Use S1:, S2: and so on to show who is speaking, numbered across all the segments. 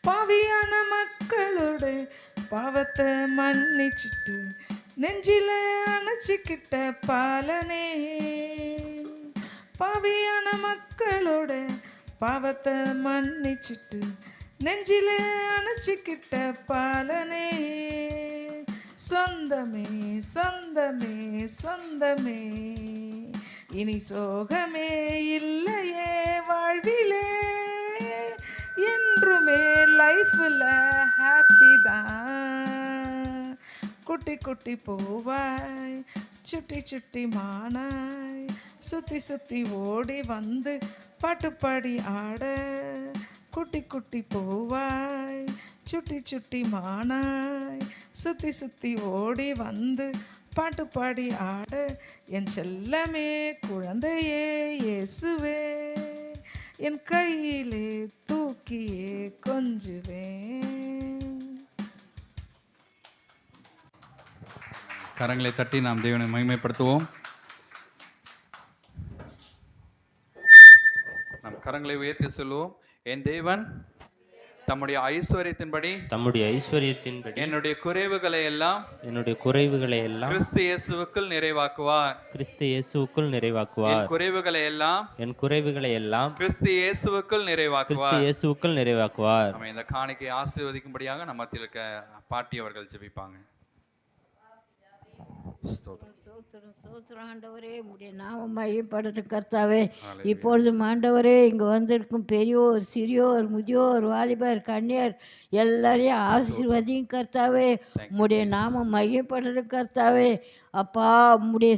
S1: பாவியான மக்களோட பாவத்தை மன்னிச்சிட்டு நெஞ்சில அணைச்சிக்கிட்ட பாலனே. பாவியான மக்களோட பாவத்தை மன்னிச்சிட்டு நெஞ்சில அணைச்சிக்கிட்ட பாலனே. சொந்தமே சொந்தமே சொந்தமே, இனி சோகமே இல்லையே வாழ்விலே, என்றுமே லைஃப்ல ஹாப்பி தான். குட்டி குட்டி பூவாய் சுட்டி சுட்டி மானாய் சுத்தி சுத்தி ஓடி வந்து பாட்டு பாடி ஆட. குட்டி குட்டி பூவாய் சுட்டி சுட்டி மானாய் சுத்தி சுத்தி ஓடி வந்து பாட்டு பாடி ஆட. என் செல்லமே குழந்தையே இயேசுவே, என் கையிலே தூக்கியே கொஞ்சுவேன்.
S2: கரங்களை தட்டி நாம் தேவனை மகிமைப்படுத்துவோம். நாம் கரங்களை உயர்த்தி சொல்லுவோம். என் தேவன் தம்முடைய ஐஸ்வர்யத்தின்படி என்னுடைய குறைவுகளை எல்லாம் கிறிஸ்து இயேசுவுக்குள் நிறைவாக்குவார். என் குறைவுகளை எல்லாம் கிறிஸ்து இயேசுவுக்குள் நிறைவாக்குவார். நம்ம இந்த காணிக்கை ஆசீர்வதிக்கும்படியாக நம்ம மத்தியில் இருக்க பாட்டி அவர்கள் ஜெபிப்பாங்க.
S3: ஆண்டவரே, உடைய நாமம் மையப்படட்டும் கர்த்தாவே. இப்பொழுதும் ஆண்டவரே, இங்கே வந்திருக்கும் பெரியோர், சிறியோர், முதியோர், வாலிபர், கன்னியர் எல்லாரையும் ஆசீர்வதியும் கர்த்தாவே. உடைய நாமம் மையப்படட்டும் கர்த்தாவே. அப்பா, உம்முடைய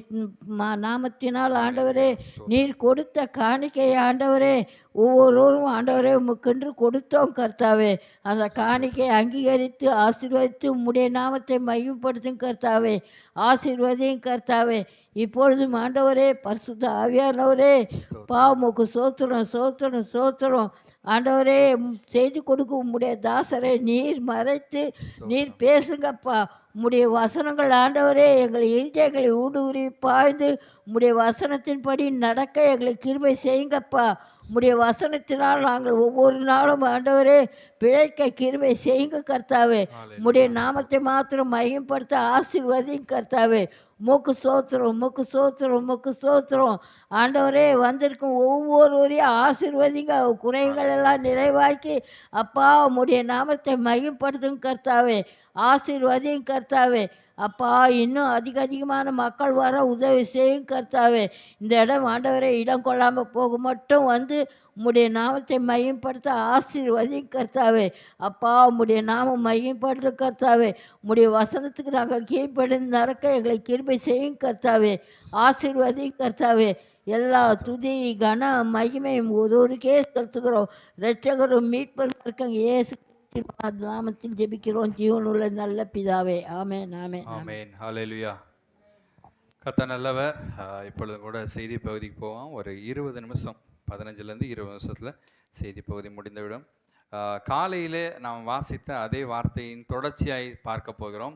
S3: நாமத்தினால் ஆண்டவரே, நீர் கொடுத்த காணிக்கை ஆண்டவரே, ஒவ்வொருவரும் ஆண்டவரே உமக்கென்று கொடுத்தோம் கர்த்தாவே. அந்த காணிக்கை அங்கீகரித்து ஆசீர்வதித்து உம்முடைய நாமத்தை மையப்படுத்தும் கர்த்தாவே. ஆசீர்வதியும் கர்த்தாவே. இப்பொழுதும் ஆண்டவரே, பரிசுத்த ஆவியானவரே, உமக்கு சோத்திரம் சோத்திரம் சோத்திரம். ஆண்டவரே, செய்து கொடுக்கும் உம்முடைய தாசரை நீர் மறைத்து நீர் பேசுங்கப்பா. உம்முடைய வசனங்கள் ஆண்டவரே எங்கள் இருதயங்களை ஊடுருவி பாய்ந்து உம்முடைய வசனத்தின்படி நடக்க எங்களை கிருபை செய்யுங்கப்பா. உம்முடைய வசனத்தினால் நாங்கள் ஒவ்வொரு நாளும் ஆண்டவரே பிழைக்க கிருபை செய்யுங்க கர்த்தாவே. உம்முடைய நாமத்தை மாத்திரம் மையப்படுத்த ஆசீர்வதியும் கர்த்தாவே. உமக்கு சோத்திரம் உமக்கு சோத்திரம் உமக்கு சோத்திரம். ஆண்டவரே, வந்திருக்கும் ஒவ்வொருவரையும் ஆசீர்வதிங்க. குறைகள் எல்லாம் நிறைவாக்கி அப்பா உம்முடைய நாமத்தை மையப்படுத்தும் கர்த்தாவே. ஆசீர்வதியும் கர்த்தாவே. அப்பா, இன்னும் அதிகமான மக்கள் வர உதவி செய்யும் கர்த்தாவே. இந்த இடம் ஆண்டவரே இடம் கொள்ளாமல் போக மட்டும் வந்து உம்முடைய நாமத்தை மையப்படுத்த ஆசீர்வதியும் கர்த்தாவே. அப்பா, உம்முடைய நாமம் மையப்படுத்த கர்த்தாவே. உம்முடைய வசனத்துக்கு நாங்கள் கீழ்ப்படிந்து நடக்க எங்களை கிருபை செய்யும் கர்த்தாவே. ஆசீர்வதியும் கர்த்தாவே. எல்லா துதி கன மகிமையும் ஒருவருக்கே செலுத்துகிறோம். இரட்சகரும் மீட்பரும் இருக்காங்க இயேசு நாமத்தில் ஜெபிக்கிறோம் ஜீவனுள்ள நல்ல பிதாவே. ஆமென் ஆமென்
S2: ஆமென். ஹல்லேலூயா. கர்த்தர் நல்லவர். இப்பொழுது கூட செய்தி பகுதிக்கு போவோம். ஒரு 20 நிமிஷம், 15லேருந்து 20 நிமிஷத்தில் செய்தி பகுதி முடிந்துவிடும். காலையிலே நாம் வாசித்த அதே வார்த்தையின் தொடர்ச்சியாய் பார்க்க போகிறோம்.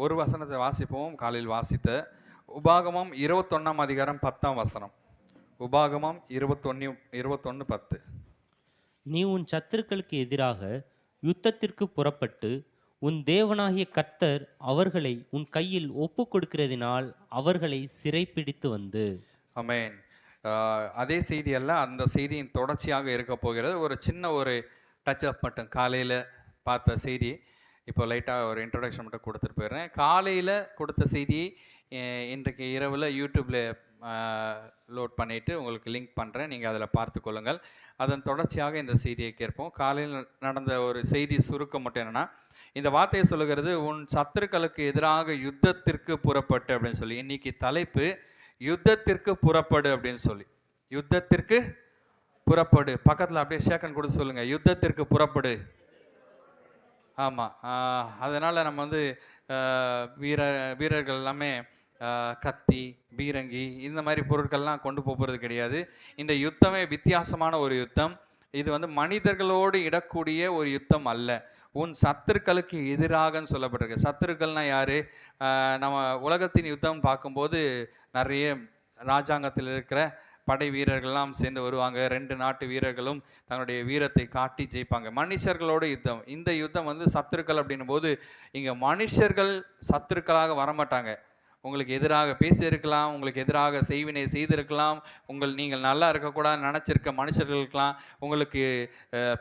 S2: ஒரு வசனத்தை வாசிப்போம். காலையில் வாசித்த உபாகமம் 21ஆம் அதிகாரம் 10ஆம் வசனம். உபாகமம் 21:10.
S4: நீ உன் சத்துருக்களுக்கு எதிராக யுத்தத்திற்கு புறப்பட்டு உன் தேவனாகிய கர்த்தர் அவர்களை உன் கையில் ஒப்பு கொடுக்கிறதினால் அவர்களை சிறைப்பிடித்து வந்து.
S2: ஆமென். அதே செய்தி அல்ல, அந்த செய்தியின் தொடர்ச்சியாக இருக்க போகிறது. ஒரு சின்ன ஒரு டச் அப் மட்டும் காலையில் பார்த்த செய்தி இப்போ லைட்டாக ஒரு இன்ட்ரடக்ஷன் மட்டும் கொடுத்துட்டு போயிடுறேன். காலையில் கொடுத்த செய்தி இன்றைக்கு இரவில் யூடியூப்பில் லோட் பண்ணிவிட்டு உங்களுக்கு லிங்க் பண்ணுறேன். நீங்கள் அதில் பார்த்து கொள்ளுங்கள். அதன் தொடர்ச்சியாக இந்த செய்தியை கேட்போம். காலையில் நடந்த ஒரு செய்தி சுருக்கம் மட்டும் என்னென்னா, இந்த வார்த்தையை சொல்லுகிறது, உன் சத்துருக்களுக்கு எதிராக யுத்தத்திற்கு புறப்பட்டு அப்படின்னு சொல்லி. இன்னைக்கு தலைப்பு யுத்தத்திற்கு புறப்படு அப்படின்னு சொல்லி. யுத்தத்திற்கு புறப்படு. பக்கத்தில் அப்படியே ஷேக்கன் கொடுத்து சொல்லுங்கள், யுத்தத்திற்கு புறப்படு. ஆமாம். அதனால் நம்ம வந்து வீரர்கள் எல்லாமே கத்தி, பீரங்கி இந்த மாதிரி பொருட்கள்லாம் கொண்டு போகிறது கிடையாது. இந்த யுத்தமே வித்தியாசமான ஒரு யுத்தம். இது வந்து மனிதர்களோடு இடக்கூடிய ஒரு யுத்தம் அல்ல. உன் சத்துருக்களுக்கு எதிராகன்னு சொல்லப்பட்டிருக்கு. சத்துருக்கள்னா யாரு? நம்ம உலகத்தின் யுத்தம் பார்க்கும்போது நிறைய ராஜாங்கத்தில் இருக்கிற படை வீரர்கள்லாம் சேர்ந்து வருவாங்க. 2 நாட்டு வீரர்களும் தங்களுடைய வீரத்தை காட்டி ஜெயிப்பாங்க. மனுஷர்களோட யுத்தம். இந்த யுத்தம் வந்து சத்துருக்கள் அப்படின்னும் போது இங்கே மனுஷர்கள் சத்துருக்களாக வரமாட்டாங்க. உங்களுக்கு எதிராக பேசியிருக்கலாம், உங்களுக்கு எதிராக செய்வினை செய்திருக்கலாம், நீங்கள் நல்லா இருக்கக்கூடாதுன்னு நினச்சிருக்க மனுஷர்கள் இருக்கலாம், உங்களுக்கு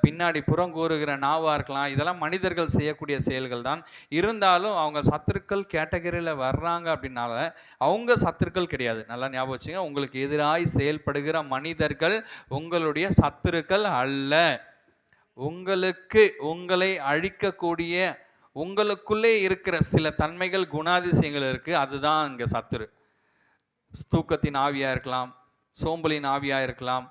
S2: பின்னாடி புறங்கூறுகிற நாவாக இருக்கலாம். இதெல்லாம் மனிதர்கள் செய்யக்கூடிய செயல்கள் தான். இருந்தாலும் அவங்க சத்துருக்கள் கேட்டகரியில் வர்றாங்க அப்படின்னால அவங்க சத்துருக்கள் கிடையாது. நல்லா ஞாபகம் வச்சுங்க. உங்களுக்கு எதிராய் செயல்படுகிற மனிதர்கள் உங்களுடைய சத்துருக்கள் அல்ல. உங்களை அழிக்கக்கூடிய உங்களுக்குள்ளே இருக்கிற சில தன்மைகள், குணாதிசயங்கள் இருக்கு. அதுதான் இங்க சத்துரு. தூக்கத்தின் ஆவியா இருக்கலாம், சோம்பலின் ஆவியா இருக்கலாம்,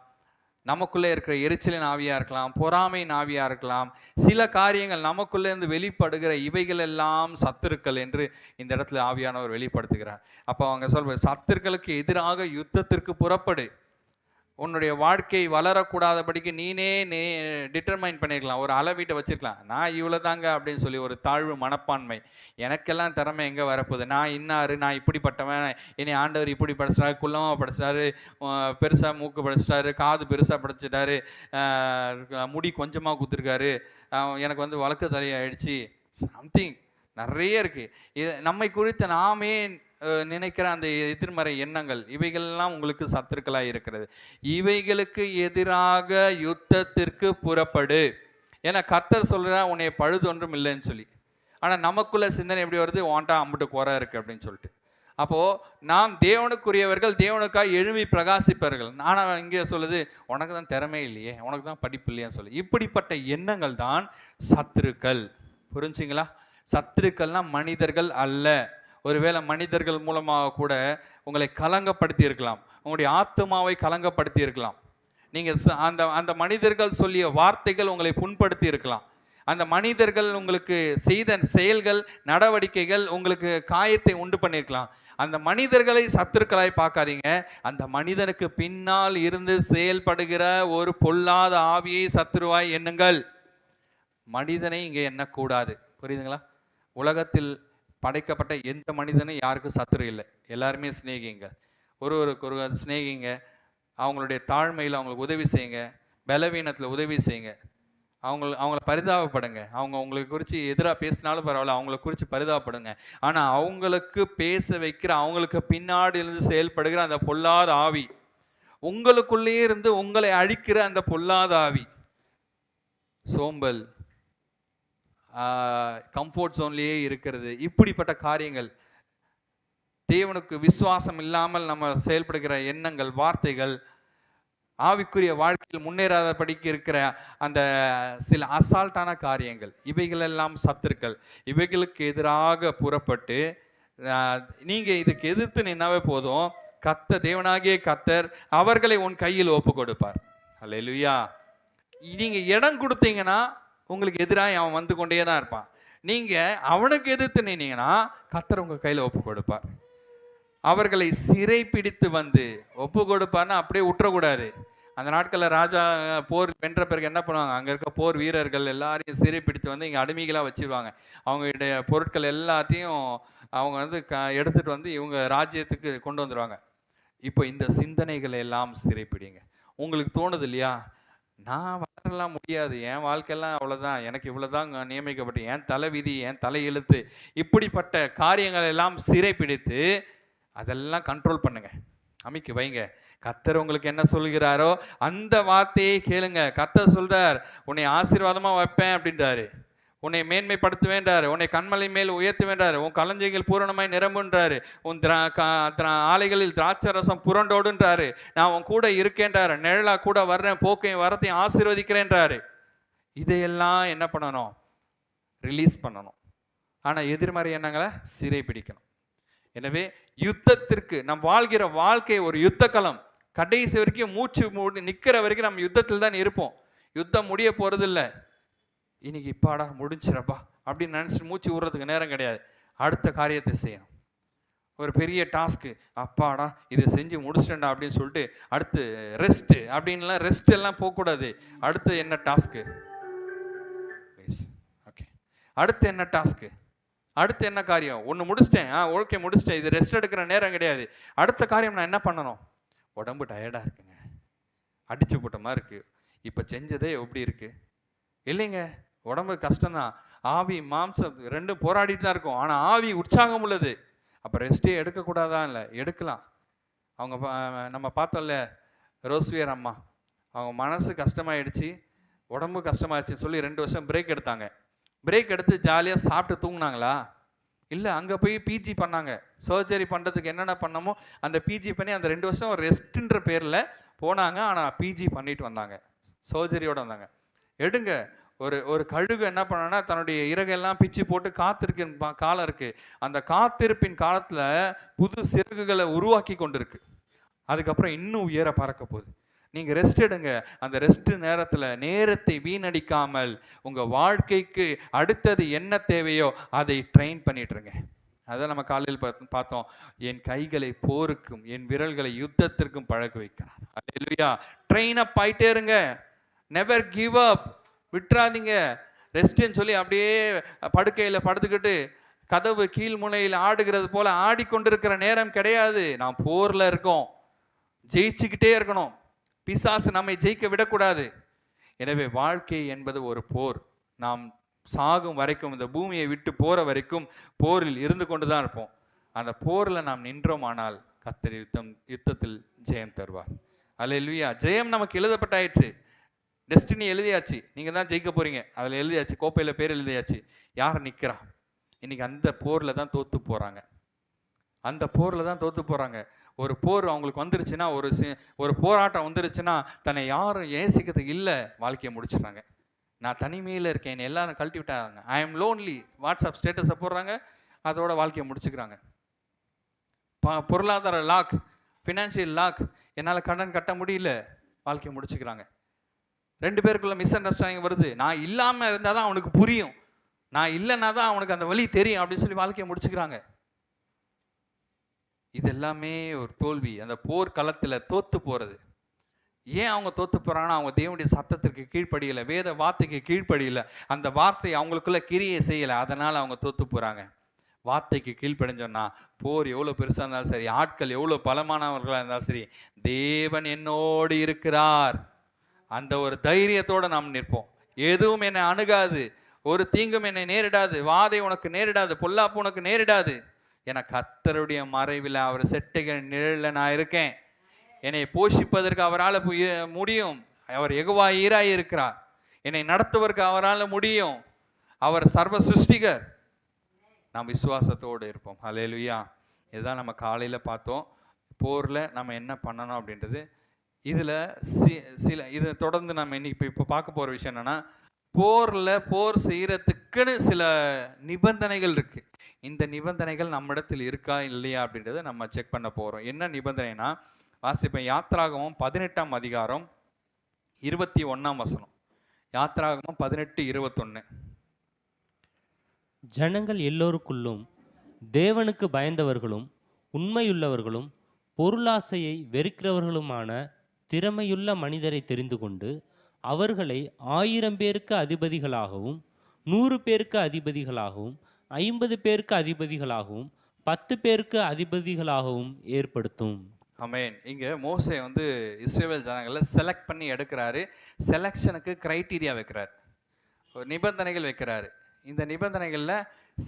S2: நமக்குள்ளே இருக்கிற எரிச்சலின் ஆவியா இருக்கலாம், பொறாமையின் ஆவியா இருக்கலாம். சில காரியங்கள் நமக்குள்ளே இருந்து வெளிப்படுகிற இவைகள் எல்லாம் சத்துருக்கள் என்று இந்த இடத்துல ஆவியானவர் வெளிப்படுத்துகிறார். அப்போ அவங்க சொல்ற சத்துருக்களுக்கு எதிராக யுத்தத்திற்கு புறப்படு. உன்னுடைய வாழ்க்கை வளரக்கூடாதபடிக்கு நீனே டிட்டர்மைன் பண்ணிக்கலாம். ஒரு அளவீட்டை வச்சுருக்கலாம். நான் இவ்வளோ தாங்க அப்படின்னு சொல்லி ஒரு தாழ்வு மனப்பான்மை. எனக்கெல்லாம் திறமை எங்கே வரப்போகுது, நான் இன்னாரு, நான் இப்படிப்பட்டவன், என்னை ஆண்டவர் இப்படி படிச்சிட்டாரு, குள்ளமாக படிச்சிட்டாரு, பெருசாக மூக்கு படிச்சிட்டாரு, காது பெருசாக படிச்சிட்டாரு, முடி கொஞ்சமாக குத்துருக்காரு, எனக்கு வந்து வழக்கு தலையாயிடுச்சு, சம்திங் நிறைய இருக்குது. இது நம்மை குறித்து நாமே நினைக்கிற அந்த எதிர்மறை எண்ணங்கள், இவைகள்லாம் உங்களுக்கு சத்துருக்களாக இருக்கிறது. இவைகளுக்கு எதிராக யுத்தத்திற்கு புறப்படு. ஏன்னா கர்த்தர் சொல்கிறா உன்னை பழுது ஒன்றும் இல்லைன்னு சொல்லி. ஆனால் நமக்குள்ள சிந்தனை எப்படி வருது, வாண்டா அம்பிட்டு குறை இருக்குது அப்படின்னு சொல்லிட்டு. அப்போது நாம் தேவனுக்குரியவர்கள், தேவனுக்காக எழுமி பிரகாசிப்பவர்கள். ஆனால் இங்கே சொல்லுது உனக்கு தான் திறமை இல்லையே, உனக்கு தான் படிப்பு இல்லையான்னு சொல்லி. இப்படிப்பட்ட எண்ணங்கள் தான் சத்துருக்கள். புரிஞ்சுங்களா? சத்துருக்கள்லாம் மனிதர்கள் அல்ல. ஒருவேளை மனிதர்கள் மூலமாக கூட உங்களை கலங்கப்படுத்தி இருக்கலாம், உங்களுடைய ஆத்மாவை கலங்கப்படுத்தி இருக்கலாம். நீங்கள் அந்த மனிதர்கள் சொல்லிய வார்த்தைகள் உங்களை புண்படுத்தி இருக்கலாம். அந்த மனிதர்கள் உங்களுக்கு செய்த செயல்கள், நடவடிக்கைகள் உங்களுக்கு காயத்தை உண்டு பண்ணியிருக்கலாம். அந்த மனிதர்களை சத்துருக்களாய் பார்க்காதீங்க. அந்த மனிதனுக்கு பின்னால் இருந்து செயல்படுகிற ஒரு பொல்லாத ஆவியை சத்துருவாய் எண்ணுங்கள். மனிதனை இங்கே எண்ணக்கூடாது. புரியுதுங்களா? உலகத்தில் படைக்கப்பட்ட எந்த மனிதனும் யாருக்கும் சத்துரு இல்லை. எல்லாருமே சிநேகிங்க, ஒருவருக்கு ஒருவர் சிநேகிங்க. அவங்களுடைய தாழ்மையில் அவங்களுக்கு உதவி செய்யுங்க, பலவீனத்தில் உதவி செய்யுங்க. அவங்கள பரிதாபப்படுங்க. அவங்க உங்களுக்கு குறித்து எதிராக பேசினாலும் பரவாயில்ல, அவங்களை குறித்து பரிதாபப்படுங்க. ஆனால் அவங்களுக்கு பேச வைக்கிற, அவங்களுக்கு பின்னாடி இருந்து செயல்படுகிற அந்த பொல்லாத ஆவி, உங்களுக்குள்ளேயே இருந்து உங்களை அழிக்கிற அந்த பொல்லாத ஆவி, சோம்பல், கம்ஃபோர்ட் ஜோன்லேயே இருக்கிறது, இப்படிப்பட்ட காரியங்கள், தேவனுக்கு விசுவாசம் இல்லாமல் நம்ம செயல்படுகிற எண்ணங்கள், வார்த்தைகள், ஆவிக்குரிய வாழ்க்கையில் முன்னேறாதபடிக்கு இருக்கிற அந்த சில அசால்ட்டான காரியங்கள், இவைகளெல்லாம் சத்துருக்கள். இவைகளுக்கு எதிராக புறப்பட்டு நீங்கள் இதுக்கு எதிர்த்து நின்னாவே போதும், தேவனாகிய கர்த்தர் அவர்களை உன் கையில் ஒப்பு கொடுப்பார். அல்லேலூயா. நீங்கள் இடம் கொடுத்தீங்கன்னா உங்களுக்கு எதிராக அவன் வந்து கொண்டே தான் இருப்பான். நீங்கள் அவனுக்கு எதிர்த்து நின்னீங்கன்னா கர்த்தர் உங்கள் கையில் ஒப்பு கொடுப்பார். அவர்களை சிறை பிடித்து வந்து ஒப்பு கொடுப்பார்னா அப்படியே விட்டுறக்கூடாது. அந்த நாட்களில் ராஜா போர் வென்ற பிறகு என்ன பண்ணுவாங்க, அங்கே இருக்க போர் வீரர்கள் எல்லாரையும் சிறை பிடித்து வந்து இங்கே அடிமைகளாக வச்சுருவாங்க. அவங்களுடைய பொருட்கள் எல்லாத்தையும் அவங்க வந்து எடுத்துகிட்டு வந்து இவங்க ராஜ்யத்துக்கு கொண்டு வந்துடுவாங்க. இப்போ இந்த சிந்தனைகளை எல்லாம் சிறைப்பிடிங்க. உங்களுக்கு தோணுது இல்லையா, நான் வளரலாம் முடியாது, என் வாழ்க்கையெல்லாம் அவ்வளோதான், எனக்கு இவ்வளோதான் நியமிக்கப்பட்டு, என் தலை விதி, என் தலை எழுத்து, இப்படிப்பட்ட காரியங்கள் எல்லாம் சிறைப்பிடித்து அதெல்லாம் கண்ட்ரோல் பண்ணுங்க, அமைக்க வைங்க. கர்த்தர் உங்களுக்கு என்ன சொல்கிறாரோ அந்த வார்த்தையை கேளுங்க. கர்த்தர் சொல்றார், உன்னை ஆசீர்வாதமா வைப்பேன் அப்படின்றாரு, உன்னை மேன்மைப்படுத்துவேன்றாரு, உன்னை கண்மலை மேல் உயர்த்துவேன்றாரு, உன் களஞ்சியங்கள் பூரணமாய் நிரம்புன்றாரு, உன் ஆலைகளில் திராட்சரசம் புரண்டோடுன்றாரு, நான் உன் கூட இருக்கேன்றாரு, நிழலா கூட வர்றேன், போக்கையும் வரத்தையும் ஆசீர்வதிக்கிறேன்றாரு. இதையெல்லாம் என்ன பண்ணணும், ரிலீஸ் பண்ணணும். ஆனால் எதிர்மறை எண்ணங்களை சிறை பிடிக்கணும். எனவே யுத்தத்திற்கு நம் வாழ்கிற வாழ்க்கை ஒரு யுத்த களம். கடைசி வரைக்கும் மூச்சு நிற்கிற வரைக்கும் நம்ம யுத்தத்தில் தான் இருப்போம். யுத்தம் முடிய போறது இல்லை. இன்னைக்கு இப்பாடா முடிஞ்சிடப்பா அப்படின்னு நினச்சிட்டு மூச்சு விடுறதுக்கு நேரம் கிடையாது. அடுத்த காரியத்தை செய்யணும். ஒரு பெரிய டாஸ்க்கு, அப்பாடா இதை செஞ்சு முடிச்சிட்டேன்டா அப்படின்னு சொல்லிட்டு அடுத்து ரெஸ்ட்டு அப்படின்லாம் ரெஸ்ட் எல்லாம் போகக்கூடாது. அடுத்து என்ன டாஸ்க்கு, ஓகே அடுத்து என்ன டாஸ்க்கு, அடுத்து என்ன காரியம், ஒன்று முடிச்சிட்டேன், ஓகே முடிச்சிட்டேன், இது ரெஸ்ட் எடுக்கிற நேரம் கிடையாது. அடுத்த காரியம் நான் என்ன பண்ணணும், உடம்பு டயர்டாக இருக்குங்க, அடிச்சு போட்ட மாதிரி இருக்கு. இப்போ செஞ்சதே எப்படி இருக்கு? இல்லைங்க, உடம்பு கஷ்டம்தான், ஆவி மாம்சம் ரெண்டும் போராடிட்டு தான் இருக்கும். ஆனால் ஆவி உற்சாகம் உள்ளது. அப்போ ரெஸ்ட்டே எடுக்கக்கூடாதான்? இல்லை, எடுக்கலாம். அவங்க நம்ம பார்த்தோம்ல ரோஸ்வியர் அம்மா, அவங்க மனசு கஷ்டமாயிடுச்சு, உடம்பு கஷ்டமாயிடுச்சுன்னு சொல்லி 2 வருஷம் பிரேக் எடுத்தாங்க. பிரேக் எடுத்து ஜாலியாக சாப்பிட்டு தூங்குனாங்களா? இல்லை, அங்கே போய் பிஜி பண்ணாங்க. சர்ஜரி பண்ணுறதுக்கு என்னென்ன பண்ணமோ அந்த பிஜி பண்ணி அந்த 2 வருஷம் ரெஸ்ட்டுன்ற பேரில் போனாங்க. ஆனால் பிஜி பண்ணிட்டு வந்தாங்க, சர்ஜரியோடு வந்தாங்க. எடுங்க, ஒரு கழுகு என்ன பண்ணனா தன்னுடைய இறகெல்லாம் பிச்சு போட்டு காத்திருக்கு காலம் இருக்குது. அந்த காத்திருப்பின் காலத்தில் புது சிறகுகளை உருவாக்கி கொண்டு இருக்கு. அதுக்கப்புறம் இன்னும் உயர பறக்க போகுது. நீங்கள் ரெஸ்ட் எடுங்க. அந்த ரெஸ்ட் நேரத்தில் நேரத்தை வீணடிக்காமல் உங்கள் வாழ்க்கைக்கு அடுத்தது என்ன தேவையோ அதை ட்ரெயின் பண்ணிட்டுருங்க. அதான் நம்ம காலையில் பார்த்தோம், என் கைகளை போருக்கும் என் விரல்களை யுத்தத்திற்கும் பழக்க வைக்கிறார். அல்லேலூயா. ட்ரெயின் அப் ஆயிட்டே இருங்க. Never give up. விட்டுறாதீங்க. ரெஸ்ட்டுன்னு சொல்லி அப்படியே படுக்கையில் படுத்துக்கிட்டு கதவு கீழ் முனையில் ஆடுகிறது போல ஆடிக்கொண்டிருக்கிற நேரம் கிடையாது. நாம் போரில் இருக்கோம், ஜெயிச்சுக்கிட்டே இருக்கணும். பிசாசு நம்மை ஜெயிக்க விடக்கூடாது. எனவே வாழ்க்கை என்பது ஒரு போர். நாம் சாகும் வரைக்கும், இந்த பூமியை விட்டு போகிற வரைக்கும் போரில் இருந்து கொண்டு தான் இருப்போம். அந்த போரில் நாம் நின்றோமானால் கர்த்தர் யுத்தத்தில் ஜெயம் தருவார். அல்லேலூயா. ஜெயம் நமக்கு எழுதப்பட்டாயிற்று. டெஸ்டினி எழுதியாச்சு. நீங்கள் தான் ஜெயிக்க போகிறீங்க, அதில் எழுதியாச்சு. கோப்பையில் பேர் எழுதியாச்சு. யார் நிற்கிறா? இன்னைக்கு அந்த போரில் தான் தோற்று போகிறாங்க. அந்த போரில் தான் தோற்று போகிறாங்க. ஒரு போர் அவங்களுக்கு வந்துருச்சுன்னா, ஒரு போராட்டம் வந்துருச்சுன்னா, தன்னை யாரும் ஏசிக்கிறதுக்கு இல்லை, வாழ்க்கையை முடிச்சுறாங்க. நான் தனிமையில் இருக்கேன், என்னை எல்லாரும் கழட்டி விட்டாங்க, ஐ எம் லோன்லி, வாட்ஸ்அப் ஸ்டேட்டஸை போடுறாங்க, அதோட வாழ்க்கையை முடிச்சுக்கிறாங்க. பொருளாதார லாக், ஃபினான்ஷியல் லாக், என்னால் கடன் கட்ட முடியல, வாழ்க்கையை முடிச்சுக்கிறாங்க. 2 பேருக்குள்ள மிஸ் அண்டர்ஸ்டாண்டிங் வருது. நான் இல்லாமல் இருந்தால் தான் அவனுக்கு புரியும், நான் இல்லைன்னா தான் அவனுக்கு அந்த வழி தெரியும் அப்படின்னு சொல்லி வாழ்க்கையை முடிச்சுக்கிறாங்க. இது எல்லாமே ஒரு தோல்வி. அந்த போர் களத்தில் தோத்து போகிறது. ஏன் அவங்க தோத்து போகிறாங்கன்னா, அவங்க தேவனுடைய சத்தத்திற்கு கீழ்ப்படியலை, வேத வார்த்தைக்கு கீழ்ப்படியலை, அந்த வார்த்தை அவங்களுக்குள்ள கிரியை செய்யலை, அதனால் அவங்க தோத்து போகிறாங்க. வார்த்தைக்கு கீழ்ப்படிஞ்சோன்னா போர் எவ்வளோ பெருசாக இருந்தாலும் சரி, ஆட்கள் எவ்வளோ பலமானவர்களாக இருந்தாலும் சரி, தேவன் என்னோடு இருக்கிறார், அந்த ஒரு தைரியத்தோடு நாம் நிற்போம். எதுவும் என்னை அணுகாது, ஒரு தீங்கும் என்னை நேரிடாது, வாதை உனக்கு நேரிடாது, பொல்லாப்பு உனக்கு நேரிடாது. என கர்த்தருடைய மறைவில் அவர் செட்டைகள் நிழலில் நான் இருக்கேன். என்னை போஷிப்பதற்கு அவரால் முடியும். அவர் யெகோவா ஈராய் இருக்கிறார். என்னை நடத்துவதற்கு அவரால் முடியும். அவர் சர்வ சிருஷ்டிகர். நாம் விசுவாசத்தோடு இருப்போம். அல்லேலூயா. இதுதான் நம்ம காலையில் பார்த்தோம். போரில் நம்ம என்ன பண்ணணும் அப்படின்றது. இதில் சில இதை தொடர்ந்து நம்ம இன்னைக்கு இப்போ பார்க்க போகிற விஷயம் என்னென்னா, போர் செய்கிறதுக்குன்னு சில நிபந்தனைகள் இருக்குது. இந்த நிபந்தனைகள் நம்மிடத்தில் இருக்கா இல்லையா அப்படின்றத நம்ம செக் பண்ண போகிறோம். என்ன நிபந்தனைனா, வாசிப்பேன். யாத்ராகமம் 18ஆம் அதிகாரம் 21ஆம் வசனம். யாத்ராகமம் 18:21.
S4: ஜனங்கள் எல்லோருக்குள்ளும் தேவனுக்கு பயந்தவர்களும் உண்மையுள்ளவர்களும் பொருளாசையை வெறுக்கிறவர்களுமான திறமையுள்ள மனிதரை தெரிந்து கொண்டு அவர்களை 1000 பேருக்கு அதிபதிகளாகவும் 100 பேருக்கு அதிபதிகளாகவும் 50 பேருக்கு அதிபதிகளாகவும் 10 பேருக்கு அதிபதிகளாகவும் ஏற்படுத்தும்.
S2: ஆமென். இங்கே மோசே இஸ்ரவேல் ஜனங்களை செலக்ட் பண்ணி எடுக்கிறாரு. செலெக்ஷனுக்கு கிரைட்டீரியா வைக்கிறார், நிபந்தனைகள் வைக்கிறாரு. இந்த நிபந்தனைகளில்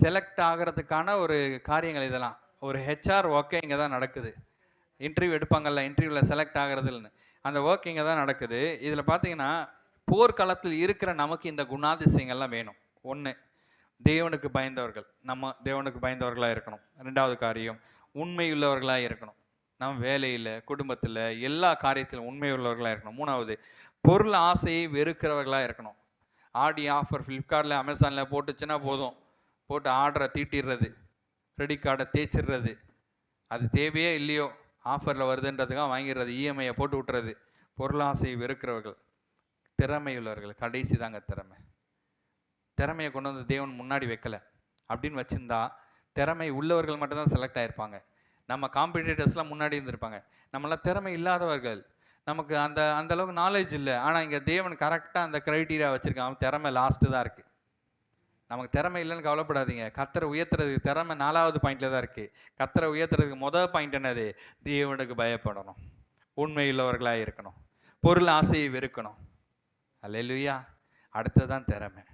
S2: செலக்ட் ஆகிறதுக்கான ஒரு காரியங்கள் இதெல்லாம். ஒரு ஹெச்ஆர் ஒர்க்கே இங்கே தான் நடக்குது. இன்டர்வியூ எடுப்பாங்கல்ல, இன்டர்வியூவில் செலக்ட் ஆகிறதுன்னு அந்த ஒர்க் இங்கே தான் நடக்குது. இதில் பார்த்தீங்கன்னா, போர்க்களத்தில் இருக்கிற நமக்கு இந்த குணாதிசயங்கள்லாம் வேணும். 1, தேவனுக்கு பயந்தவர்கள், நம்ம தேவனுக்கு பயந்தவர்களாக இருக்கணும். 2வது காரியம், உண்மையுள்ளவர்களாக இருக்கணும். நம்ம வேலையில், குடும்பத்தில், எல்லா காரியத்திலும் உண்மையுள்ளவர்களாக இருக்கணும். 3வது, பொருள் ஆசையை வெறுக்கிறவர்களாக இருக்கணும். ஆடி ஆஃபர் ஃப்ளிப்கார்ட்டில், அமேசானில் போட்டுச்சுன்னா போதும், போட்டு ஆர்டரை தீட்டிடுறது, கிரெடிட் கார்டை தேய்ச்சிடுறது, அது தேவையே இல்லையோ ஆஃபரில் வருதுன்றதுக்காக வாங்கிடுறது, இஎம்ஐயை போட்டு விட்டுறது. பொருளாசையை வெறுக்கிறவர்கள். திறமையுள்ளவர்கள், கடைசி தாங்க திறமையை கொண்டு வந்து தேவன் முன்னாடி வைக்கலை. அப்படின்னு வச்சுருந்தா திறமை உள்ளவர்கள் மட்டும்தான் செலக்ட் ஆகிருப்பாங்க. நம்ம காம்படிட்டர்ஸ்லாம் முன்னாடி இருந்திருப்பாங்க. நம்மளாம் திறமை இல்லாதவர்கள், நமக்கு அந்த அளவுக்கு நாலேஜ் இல்லை. ஆனால் இங்கே தேவன் கரெக்டாக அந்த க்ரைட்டீரியா வச்சுருக்கான். திறமை லாஸ்ட்டு தான் இருக்குது. நமக்கு திறமை இல்லைன்னு கவலைப்படாதீங்க. கர்த்தரை உயர்த்துறதுக்கு திறமை 4வது பாயிண்டில் தான் இருக்குது. கர்த்தரை உயர்த்துறதுக்கு முதல் பாயிண்ட் என்னது? தேவனுக்கு பயப்படணும், உண்மையுள்ளவர்களாக இருக்கணும், பொருள் ஆசையை வெறுக்கணும். அல்லேலூயா. அடுத்ததான் திறமை.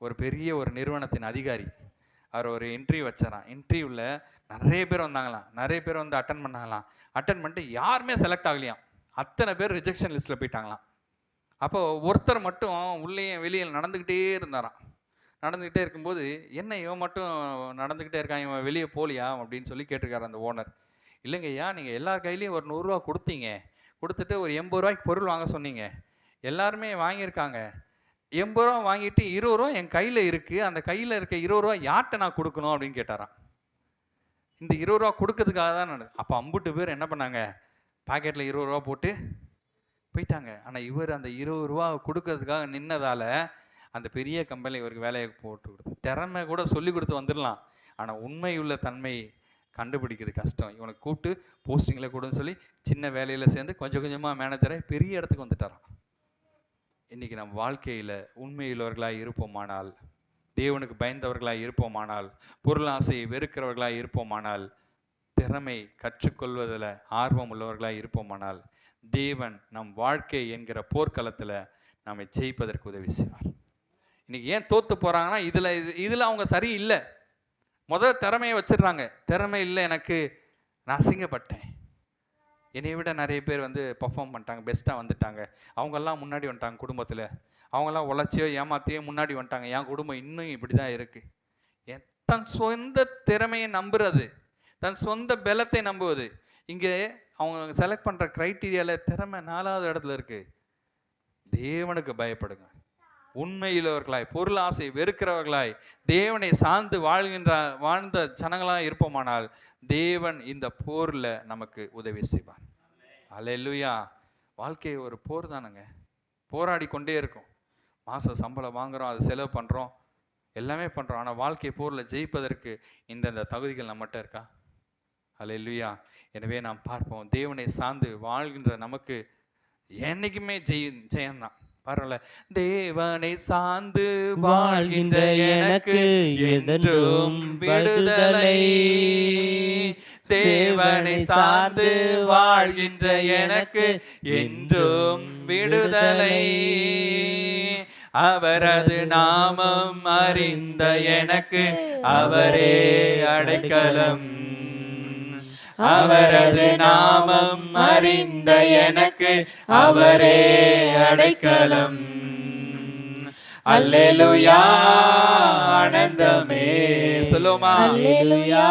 S2: ஒரு பெரிய ஒரு நிறுவனத்தின் அதிகாரி, அவர் ஒரு இன்டர்வியூ வச்சாராம். இன்டர்வியூவில் நிறைய பேர் வந்தாங்களாம். நிறைய பேர் வந்து அட்டன் பண்ணாங்களாம். அட்டன் பண்ணிட்டு யாருமே செலக்ட் ஆகலையாம். அத்தனை பேர் ரிஜெக்ஷன் லிஸ்ட்டில் போயிட்டாங்களாம். அப்போ ஒருத்தர் மட்டும் உள்ளேயும் வெளியில் நடந்துக்கிட்டே இருந்தாராம். நடந்துக்கிட்டே இருக்கும்போது, என்ன இவன் மட்டும் நடந்துக்கிட்டே இருக்கான், இவன் வெளியே போலியா அப்படின்னு சொல்லி கேட்டிருக்காரு அந்த ஓனர். இல்லைங்க ஐயா, நீங்கள் எல்லார் கையிலையும் ஒரு 100 ரூபா கொடுத்தீங்க, கொடுத்துட்டு ஒரு 80 ரூபாய்க்கு பொருள் வாங்க சொன்னீங்க, எல்லாருமே வாங்கியிருக்காங்க. 80 ரூபா வாங்கிட்டு 20 ரூபா என் கையில் இருக்குது, அந்த கையில் இருக்க 20 ரூபா யார்கிட்ட நான் கொடுக்கணும் அப்படின்னு கேட்டாராம். இந்த 20 ரூபா கொடுக்கறதுக்காக தான் நான். அப்போ அம்புட்டு பேர் என்ன பண்ணாங்க, பாக்கெட்டில் 20 ரூபா போட்டு போயிட்டாங்க. ஆனால் இவர் அந்த 20 ரூபா கொடுக்கறதுக்காக நின்னதால் அந்த பெரிய கம்பெனி இவருக்கு வேலையை போட்டு கொடுத்து, திறமை கூட சொல்லி கொடுத்து வந்துடலாம். ஆனால் உண்மை உள்ள தன்மை கண்டுபிடிக்கிறது கஷ்டம். இவனை கூப்பிட்டு போஸ்டிங்கில் கொடுன்னு சொல்லி சின்ன வேலையில் சேர்ந்து கொஞ்சம் கொஞ்சமாக மேனேஜரை பெரிய இடத்துக்கு வந்துட்டாராம். இன்றைக்கி நம்ம வாழ்க்கையில் உண்மையுள்ளவர்களாக இருப்போமானால், தேவனுக்கு பயந்தவர்களாக இருப்போமானால், பொருளாசையை வெறுக்கிறவர்களாக இருப்போமானால், திறமை கற்றுக்கொள்வதில் ஆர்வம் உள்ளவர்களாக இருப்போமானால், தேவன் நம் வாழ்க்கை என்கிற போர்க்களத்தில் நம்மை ஜெயிப்பதற்கு உதவி செய்வார். இன்னைக்கு ஏன் தோத்து போகிறாங்கன்னா, இதில் அவங்க சரி இல்லை. முதல் திறமையை வச்சிடுறாங்க. திறமை இல்லை எனக்கு, நான் அசிங்கப்பட்டேன். என்னை விட நிறைய பேர் வந்து பர்ஃபார்ம் பண்ணிட்டாங்க, பெஸ்ட்டாக வந்துட்டாங்க, அவங்கெல்லாம் முன்னாடி வந்துட்டாங்க. குடும்பத்தில் அவங்கெல்லாம் உழைச்சியோ ஏமாத்தியோ முன்னாடி வந்துட்டாங்க, என் குடும்பம் இன்னும் இப்படி தான் இருக்குது. தன் சொந்த திறமையை நம்புறது, தன் சொந்த பலத்தை நம்புவது. இங்கே அவங்க செலக்ட் பண்ணுற க்ரைட்டீரியாவில் திறமை 4வது இடத்துல இருக்குது. தேவனுக்கு பயப்படுங்க. உண்மையிலவர்களாய், பொருள் ஆசை வெறுக்கிறவர்களாய், தேவனை சார்ந்து வாழ்ந்த ஜனங்களாக இருப்போமானால், தேவன் இந்த போரில் நமக்கு உதவி செய்வார். அல்லேலூயா. வாழ்க்கை ஒரு போர் தானுங்க. போராடி கொண்டே இருக்கும். மாதம் சம்பளம் வாங்குகிறோம், அதை செலவு பண்ணுறோம், எல்லாமே பண்ணுறோம். ஆனால் வாழ்க்கை போரில் ஜெயிப்பதற்கு இந்தந்த தகுதிகள் நம்மகிட்ட இருக்கா? அல்லேலூயா. எனவே நாம் பார்ப்போம், தேவனை சார்ந்து வாழ்கின்ற நமக்கு என்னைக்குமே ஜெயம்தான். பரவாயில்ல. தேவனை சார்ந்து வாழ்கின்ற எனக்கு என்றும் விடுதலை. தேவனை சார்ந்து வாழ்கின்ற எனக்கு என்றும் விடுதலை. அவரது நாமம் அறிந்த எனக்கு அவரே அடைக்கலம். அவரது நாமம் அறிந்த எனக்கு அவரே அடைக்கலம். அல்லேலூயா. ஆனந்தமே சொல்லுமா.
S4: அல்லேலூயா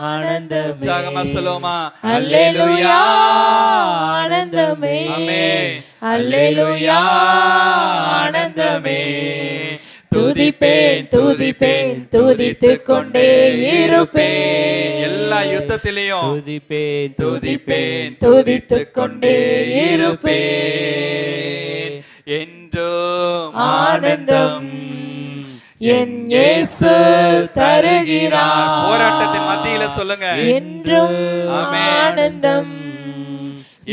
S4: ஆனந்தமே.
S2: சாகமா சொல்லுமா.
S4: அல்லேலூயா ஆனந்தமே.
S2: ஆமென்.
S4: அல்லேலூயா ஆனந்தமே.
S3: துதிப்பேன் துதிப்பேன் துதித்துக் கொண்டே இருப்பேன்.
S2: எல்லா யுத்தத்திலையும்
S4: துதிப்பேன்
S2: துதிப்பேன்
S3: துதித்துக் கொண்டே
S2: இருப்பேன். என்றும்
S3: ஆனந்தம் என் இயேசு தருகிறார்.
S2: போராட்டத்தின் மத்தியில சொல்லுங்க.
S3: என்றும்
S2: ஆமென்.
S3: ஆனந்தம்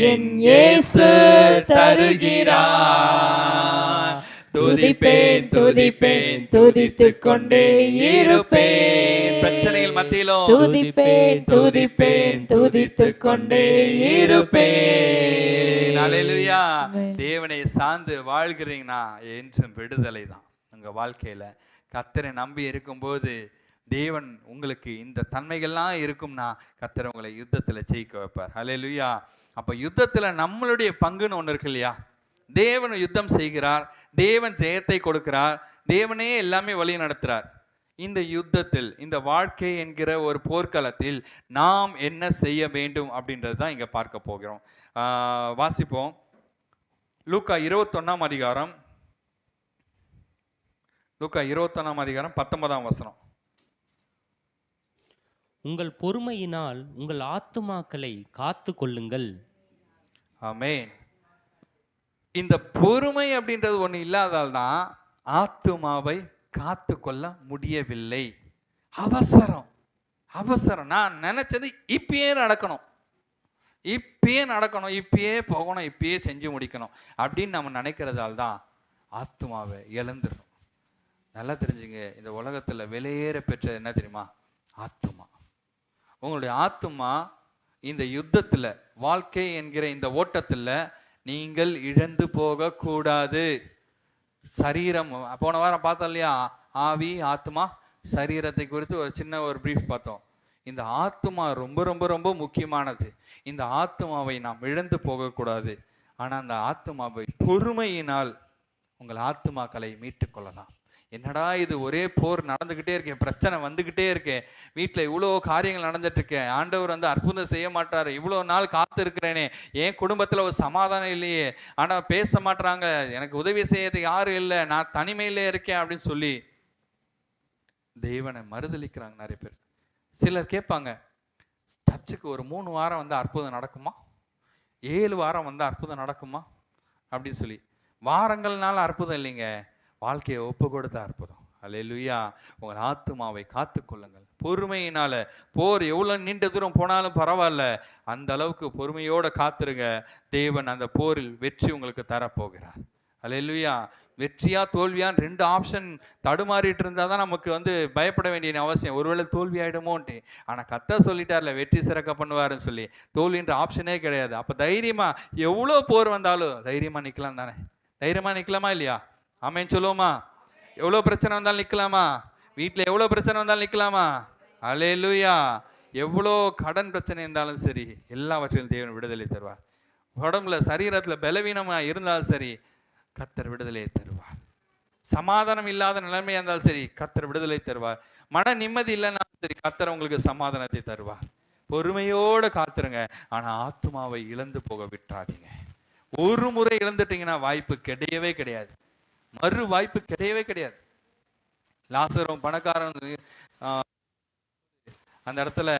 S3: என் இயேசு தருகிறார். துதிப்பேன் துதிப்பேன் துதித்துக் கொண்டே இருப்பேன்.
S2: பிரச்சனைகள் மத்தியிலும்
S3: துதிப்பேன் துதிப்பேன் துதித்துக் கொண்டே இருப்பேன்.
S2: அல்லேலூயா. தேவனை சார்ந்து வாழ்கிறீங்கன்னா என்றும் விடுதலை தான் உங்க வாழ்க்கையில. கர்த்தரை நம்பி இருக்கும்போது தேவன் உங்களுக்கு இந்த தன்மைகள்லாம் இருக்கும்னா கர்த்தர் உங்களை யுத்தத்துல ஜெயிக்க வைப்பார். அல்லேலூயா. அப்ப யுத்தத்துல நம்மளுடைய பங்குன்னு ஒண்ணு இருக்கு இல்லையா? தேவன் யுத்தம் செய்கிறார், தேவன் ஜெயத்தை கொடுக்கிறார், தேவனே எல்லாமே வழி நடத்துறார். இந்த யுத்தத்தில், இந்த வாழ்க்கை என்கிற ஒரு போர்க்களத்தில் நாம் என்ன செய்ய வேண்டும் அப்படின்றது தான் இங்க பார்க்க போகிறோம். வாசிப்போம். லூக்கா 21ஆம் அதிகாரம், லூக்கா 21ஆம் அதிகாரம் 19ஆம் வசனம்.
S4: உங்கள் பொறுமையினால் உங்கள் ஆத்துமாக்களை காத்து கொள்ளுங்கள்.
S2: ஆமென். இந்த பொறுமை அப்படின்றது ஒன்று இல்லாதால் தான் ஆத்துமாவை காத்து கொள்ள முடியவில்லை. அவசரம் அவசரம். நான் நினைச்சது இப்பயே நடக்கணும், இப்பயே நடக்கணும், இப்பயே போகணும், இப்பயே செஞ்சு முடிக்கணும் அப்படின்னு நம்ம நினைக்கிறதால தான் ஆத்துமாவை இழந்துடும். நல்லா தெரிஞ்சுங்க, இந்த உலகத்தில் விலையேற பெற்ற என்ன தெரியுமா? ஆத்துமா. உங்களுடைய ஆத்துமா இந்த யுத்தத்துல, வாழ்க்கை என்கிற இந்த ஓட்டத்துல நீங்கள் இழந்து போக கூடாது. சரீரம், போன வாரம் பார்த்தோம் இல்லையா, ஆவி ஆத்மா சரீரத்தை குறித்து ஒரு சின்ன ஒரு பிரீஃப் பார்த்தோம். இந்த ஆத்மா ரொம்ப ரொம்ப ரொம்ப முக்கியமானது. இந்த ஆத்மாவை நாம் இழந்து போகக்கூடாது. ஆனால் அந்த ஆத்மாவை பொறுமையினால் உங்கள் ஆத்மாக்களை மீட்டு கொள்ளலாம். என்னடா இது, ஒரே போர் நடந்துக்கிட்டே இருக்கேன், பிரச்சனை வந்துக்கிட்டே இருக்கேன், வீட்டில் இவ்வளோ காரியங்கள் நடந்துட்டு இருக்கேன், ஆண்டவர் வந்து அற்புதம் செய்ய மாட்டாரு, இவ்வளோ நாள் காத்து இருக்கிறேனே, என் குடும்பத்தில் ஒரு சமாதானம் இல்லையே, ஆனால் பேச மாட்டாங்க, எனக்கு உதவி செய்யறதுக்கு யாரும் இல்லை, நான் தனிமையிலே இருக்கேன் அப்படின்னு சொல்லி தெய்வனை மறுதளிக்கிறாங்க நிறைய பேர். சிலர் கேட்பாங்க, சர்ச்சுக்கு ஒரு 3 வாரம் வந்து அற்புதம் நடக்குமா, 7 வாரம் வந்து அற்புதம் நடக்குமா அப்படின்னு சொல்லி. வாரங்கள்னால அற்புதம் இல்லைங்க, வாழ்க்கையை ஒப்பு கொடுத்த அற்புதம். அல்லேலூயா. உங்கள் ஆத்துமாவை காத்து கொள்ளுங்கள் பொறுமையினால. போர் எவ்வளவு நீண்ட தூரம் போனாலும் பரவாயில்ல, அந்த அளவுக்கு பொறுமையோட காத்துருங்க. தேவன் அந்த போரில் வெற்றி உங்களுக்கு தரப்போகிறார். அல்லேலூயா. வெற்றியா தோல்வியான்னு 2 ஆப்ஷன் தடுமாறிட்டு இருந்தா தான் நமக்கு வந்து பயப்பட வேண்டிய அவசியம். ஒருவேளை தோல்வி ஆயிடுமோன்ட்டு. ஆனா கர்த்தர் சொல்லிட்டார்ல, வெற்றி சிறக்க பண்ணுவாருன்னு சொல்லி. தோல்வின்ற ஆப்ஷனே கிடையாது. அப்ப தைரியமா, எவ்வளோ போர் வந்தாலும் தைரியமா நிக்கலாம் தானே? தைரியமா நிக்கலாமா இல்லையா? ஆமென் சொல்லுவோமா? எவ்வளோ பிரச்சனை வந்தாலும் நிக்கலாமா? வீட்டில் எவ்வளோ பிரச்சனை வந்தாலும் நிக்கலாமா? அல்லேலூயா. எவ்வளோ கடன் பிரச்சனை இருந்தாலும் சரி, எல்லாவற்றிலும் தேவன் விடுதலை தருவார். உடம்புல சரீரத்துல பலவீனமா இருந்தாலும் சரி, கர்த்தர் விடுதலையை தருவார். சமாதானம் இல்லாத நிலைமையா இருந்தாலும் சரி, கர்த்தர் விடுதலை தருவார். மன நிம்மதி இல்லைன்னாலும் சரி, கர்த்தர் உங்களுக்கு சமாதானத்தை தருவார். பொறுமையோட காத்துருங்க. ஆனா ஆத்மாவை இழந்து போக விட்டுறாதீங்க. ஒரு முறை இழந்துட்டீங்கன்னா வாய்ப்பு கிடையவே கிடையாது, மறு வாய்ப்பு கிடையவே கிடையாது. லாசரும் பணக்காரன் அந்த இடத்துல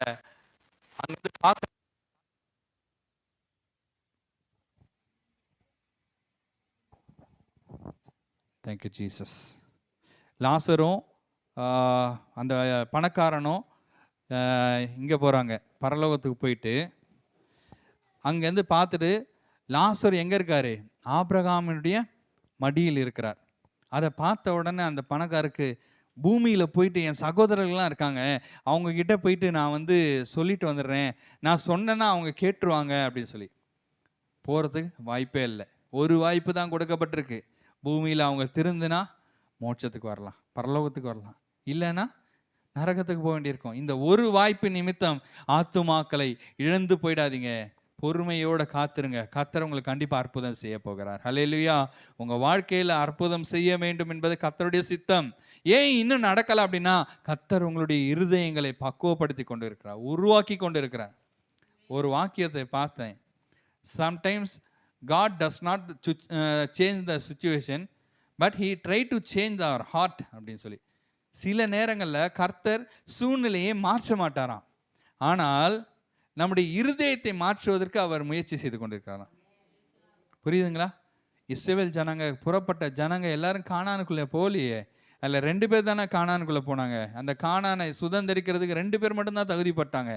S2: அங்கிருந்து பார்க்க, தேங்க்யூ ஜீசஸ். லாசரும் அந்த பணக்காரனும் இங்கே போகிறாங்க, பரலோகத்துக்கு போயிட்டு அங்கேருந்து பார்த்துட்டு, லாசர் எங்கே இருக்காரு? ஆபிரகாமினுடைய மடியில் இருக்கிறார். அதை பார்த்த உடனே அந்த பணக்காருக்கு, பூமியில் போயிட்டு என் சகோதரர்கள்லாம் இருக்காங்க, அவங்க கிட்ட போயிட்டு நான் வந்து சொல்லிட்டு வந்துடுறேன், நான் சொன்னேன்னா அவங்க கேட்டுருவாங்க அப்படின்னு சொல்லி போகிறதுக்கு வாய்ப்பே இல்லை. ஒரு வாய்ப்பு தான் கொடுக்கப்பட்டிருக்கு. பூமியில் அவங்க திருந்துனா மோட்சத்துக்கு வரலாம், பரலோகத்துக்கு வரலாம், இல்லைன்னா நரகத்துக்கு போக வேண்டியிருக்கும். இந்த ஒரு வாய்ப்பு நிமித்தம் ஆத்துமாக்களை இழந்து போயிடாதீங்க. பொறுமையோட காத்துருங்க. கர்த்தர் உங்களுக்கு கண்டிப்பாக அற்புதம் செய்ய போகிறார். ஹல்லேலூயா. உங்கள் வாழ்க்கையில் அற்புதம் செய்ய வேண்டும் என்பது கர்த்தருடைய சித்தம். ஏன் இன்னும் நடக்கலை அப்படின்னா, கர்த்தர் உங்களுடைய இருதயங்களை பக்குவப்படுத்தி கொண்டு இருக்கிறார், உருவாக்கி கொண்டு இருக்கிறார். ஒரு வாக்கியத்தை பார்த்தேன், sometimes God does not change the situation, but he try to change our heart அப்படின்னு சொல்லி. சில நேரங்களில் கர்த்தர் சூழ்நிலையை மாற்ற மாட்டாராம், ஆனால் நம்முடைய இருதயத்தை மாற்றுவதற்கு அவர் முயற்சி செய்து கொண்டிருக்கிறாராம். புரியுதுங்களா? இஸ்ரவேல் ஜனங்க, புறப்பட்ட ஜனங்க எல்லாரும் கானானுக்குள்ளே போலியே, அதில் 2 பேர் தானே கானானுக்குள்ளே போனாங்க. அந்த கானானை சுதந்திரிக்கிறதுக்கு 2 பேர் மட்டும்தான் தகுதிப்பட்டாங்க.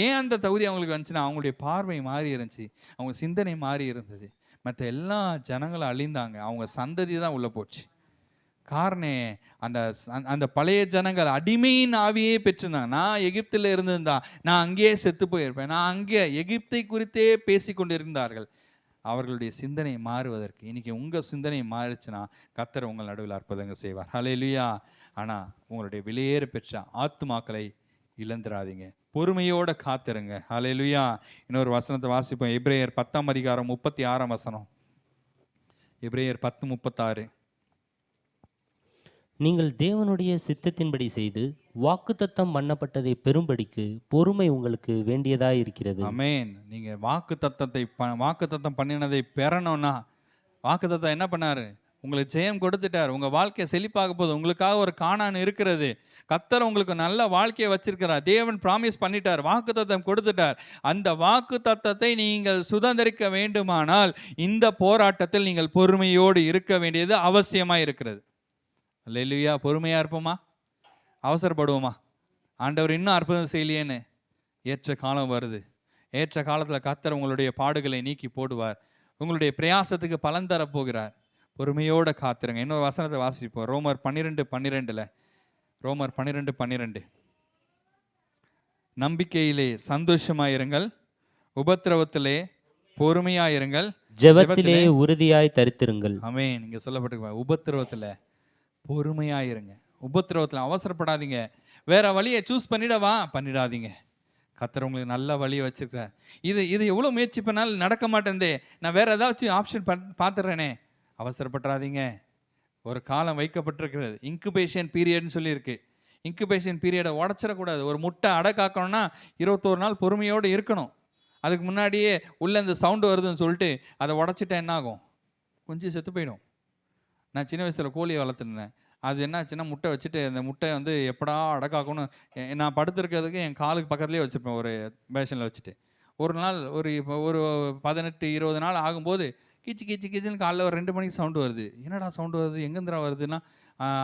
S2: ஏன் அந்த தகுதி அவங்களுக்கு வந்துச்சுன்னா, அவங்களுடைய பார்வை மாறி இருந்துச்சு, அவங்க சிந்தனை மாறி இருந்தது. மற்ற எல்லா ஜனங்களும் அழிந்தாங்க, அவங்க சந்ததி தான் உள்ளே போச்சு. காரணம், அந்த அந்த பழைய ஜனங்கள் அடிமையின் ஆவியே பெற்றிருந்தாங்க. நான் எகிப்தில் இருந்திருந்தா நான் அங்கேயே செத்து போயிருப்பேன், நான் அங்கே எகிப்தை குறித்தே பேசி கொண்டிருந்தார்கள். அவர்களுடைய சிந்தனை மாறுவதற்கு இன்னைக்கு உங்கள் சிந்தனை மாறிச்சுன்னா கர்த்தர் உங்கள் நடுவில் அற்புதங்கள் செய்வார். ஹல்லேலூயா. ஆனால் உங்களுடைய வெளியேற பெற்ற ஆத்துமாக்களை இழந்துடாதீங்க, பொறுமையோட காத்துருங்க. ஹல்லேலூயா. இன்னொரு வசனத்தை வாசிப்போம். எபிரேயர் 10ஆம் அதிகாரம் 36ஆம் வசனம். எபிரேயர் 10:36.
S4: நீங்கள் தேவனுடைய சித்தத்தின்படி செய்து வாக்குத்தத்தம் பண்ணப்பட்டதை பெறும்படிக்கு பொறுமை உங்களுக்கு வேண்டியதாய் இருக்கிறது.
S2: ஆமென். நீங்க வாக்குத்தத்தம் பண்ணினதை பெறணும்னா, வாக்குத்தத்தம் என்ன பண்ணாரு? உங்களுக்கு ஜெயம் கொடுத்துட்டார். உங்க வாழ்க்கையை செழிப்பாக போகுது. உங்களுக்காக ஒரு கானான் இருக்கிறது. கர்த்தர் உங்களுக்கு நல்ல வாழ்க்கையை வச்சிருக்கிறார். தேவன் ப்ராமிஸ் பண்ணிட்டார், வாக்குத்தத்தம் கொடுத்துட்டார். அந்த வாக்குத்தத்தத்தை நீங்கள் சுதந்திரிக்க வேண்டுமானால் இந்த போராட்டத்தில் நீங்கள் பொறுமையோடு இருக்க வேண்டியது அவசியமா இருக்கிறது. அல்லேலூயா. பொறுமையா இருப்போமா? அவசரப்படுவோமா? ஆண்டவர் இன்னும் அற்புதம் செய்யலையேன்னு. ஏற்ற காலம் வருது. ஏற்ற காலத்தில் கர்த்தர் உங்களுடைய பாடுகளை நீக்கி போடுவார். உங்களுடைய பிரயாசத்துக்கு பலன் தரப்போகிறார். பொறுமையோட காத்துருங்க. இன்னொரு வசனத்தை வாசிப்போம். ரோமர் 12:12. ரோமர் 12:12. நம்பிக்கையிலே சந்தோஷமாயிருங்கள், உபத்திரவத்திலே பொறுமையாயிருங்கள்,
S4: ஜெபத்திலே உறுதியாய் தரித்திருங்கள்.
S2: ஆமென். இங்க சொல்லப்பட்டிருக்கு, உபத்திரவத்துல பொறுமையாயிருங்க. உபத்திரவத்துல அவசரப்படாதீங்க. வேற வழியை சூஸ் பண்ணிடாதீங்க. கர்த்தர் உங்களுக்கு நல்ல வழியை வச்சிருக்கார். இது எவ்வளோ முயற்சி பண்ணாலும் நடக்க மாட்டேந்தே, நான் வேற ஏதாச்சும் ஆப்ஷன் பார்த்துடுறேனே, அவசரப்படாதீங்க. ஒரு காலம் வைக்கப்பட்டிருக்கிறது, இன்குபேஷன் பீரியட்னு சொல்லியிருக்கு. இன்குபேஷன் பீரியடை உடச்சிடக்கூடாது. ஒரு முட்டை அடை காக்கணும்னா 21 நாள் பொறுமையோடு இருக்கணும். அதுக்கு முன்னாடியே உள்ளே இந்த சவுண்டு வருதுன்னு சொல்லிட்டு அதை உடச்சிட்டா என்ன ஆகும்? கொஞ்சம் செத்து போயிடும். நான் சின்ன வயசில் கோழியை வளர்த்துருந்தேன். அது என்னாச்சுன்னா, முட்டை வச்சுட்டு அந்த முட்டை வந்து எப்படா அடக்காக்கணும், நான் படுத்துருக்கிறதுக்கு என் காலுக்கு பக்கத்துலேயே வச்சுருப்பேன், ஒரு பேஷனில் வச்சுட்டு. ஒரு நாள் ஒரு 18-20 நாள் ஆகும்போது கீச்சு கீச்சு கீச்சுன்னு காலைல ஒரு 2 மணிக்கு சவுண்டு வருது. என்னடா சவுண்டு வருது, எங்கேருந்துடா வருதுன்னா,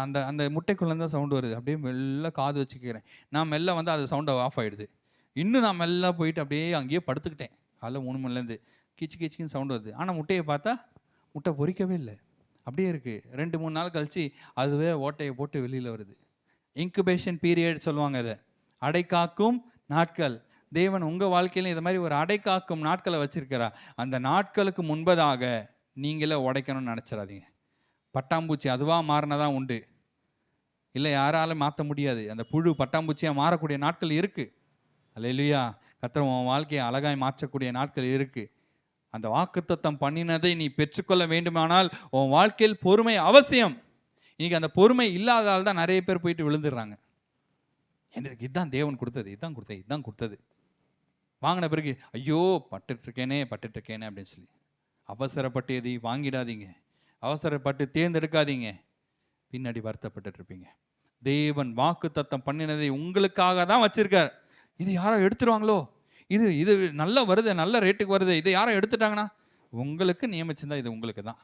S2: அந்த அந்த முட்டைக்குள்ளேருந்து தான் சவுண்டு வருது. அப்படியே மெல்ல காது வச்சுக்கிறேன். நான் மெல்ல வந்து அது சவுண்டை ஆஃப் ஆகிடுது. இன்னும் நான் மெல்ல போயிட்டு அப்படியே அங்கேயே படுத்துக்கிட்டேன். காலைல 3 மணிலேருந்து கீச்சு கீச்சுன்னு சவுண்டு வருது. ஆனால் முட்டையை பார்த்தா முட்டை பொரிக்கவே இல்லை, அப்படியே இருக்குது. 2-3 நாள் கழிச்சு அதுவே ஓட்டையை போட்டு வெளியில் வருது. இன்குபேஷன் பீரியட் சொல்லுவாங்க அதை, அடைக்காக்கும் நாட்கள். தேவன் உங்கள் வாழ்க்கையில இந்த மாதிரி ஒரு அடைக்காக்கும் நாட்களை வச்சிருக்கிறா. அந்த நாட்களுக்கு முன்பதாக நீங்களே உடைக்கணும்னு நினச்சிடாதீங்க. பட்டாம்பூச்சி அதுவாக மாறினதான் உண்டு, இல்லை யாராலும் மாற்ற முடியாது. அந்த புழு பட்டாம்பூச்சியாக மாறக்கூடிய நாட்கள் இருக்குது. அல்லேலூயா. கர்த்தர் உன் வாழ்க்கையை அழகாய் மாற்றக்கூடிய நாட்கள் இருக்குது. அந்த வாக்குத்தத்தம் பண்ணினதை நீ பெற்றுக்கொள்ள வேண்டுமானால் உன் வாழ்க்கையில் பொறுமை அவசியம். இன்னைக்கு அந்த பொறுமை இல்லாதால் தான் நிறைய பேர் போயிட்டு விழுந்துடுறாங்க. எனக்கு இதுதான் தேவன் கொடுத்தது, இதுதான் கொடுத்தது வாங்கின பிறகு ஐயோ பட்டுட்ருக்கேனே அப்படின்னு சொல்லி அவசரப்பட்டு எதையும் வாங்கிடாதீங்க. அவசரப்பட்டு தேர்ந்தெடுக்காதீங்க, பின்னாடி வருத்தப்பட்டு இருப்பீங்க. தேவன் வாக்குத்தத்தம் பண்ணினதை உங்களுக்காக தான் வச்சிருக்கார். இது யாரோ எடுத்துருவாங்களோ, இது நல்லா வருது, நல்ல ரேட்டுக்கு வருது, இதை யாரோ எடுத்துட்டாங்கன்னா உங்களுக்கு நியமிச்சிருந்தா இது உங்களுக்கு தான்.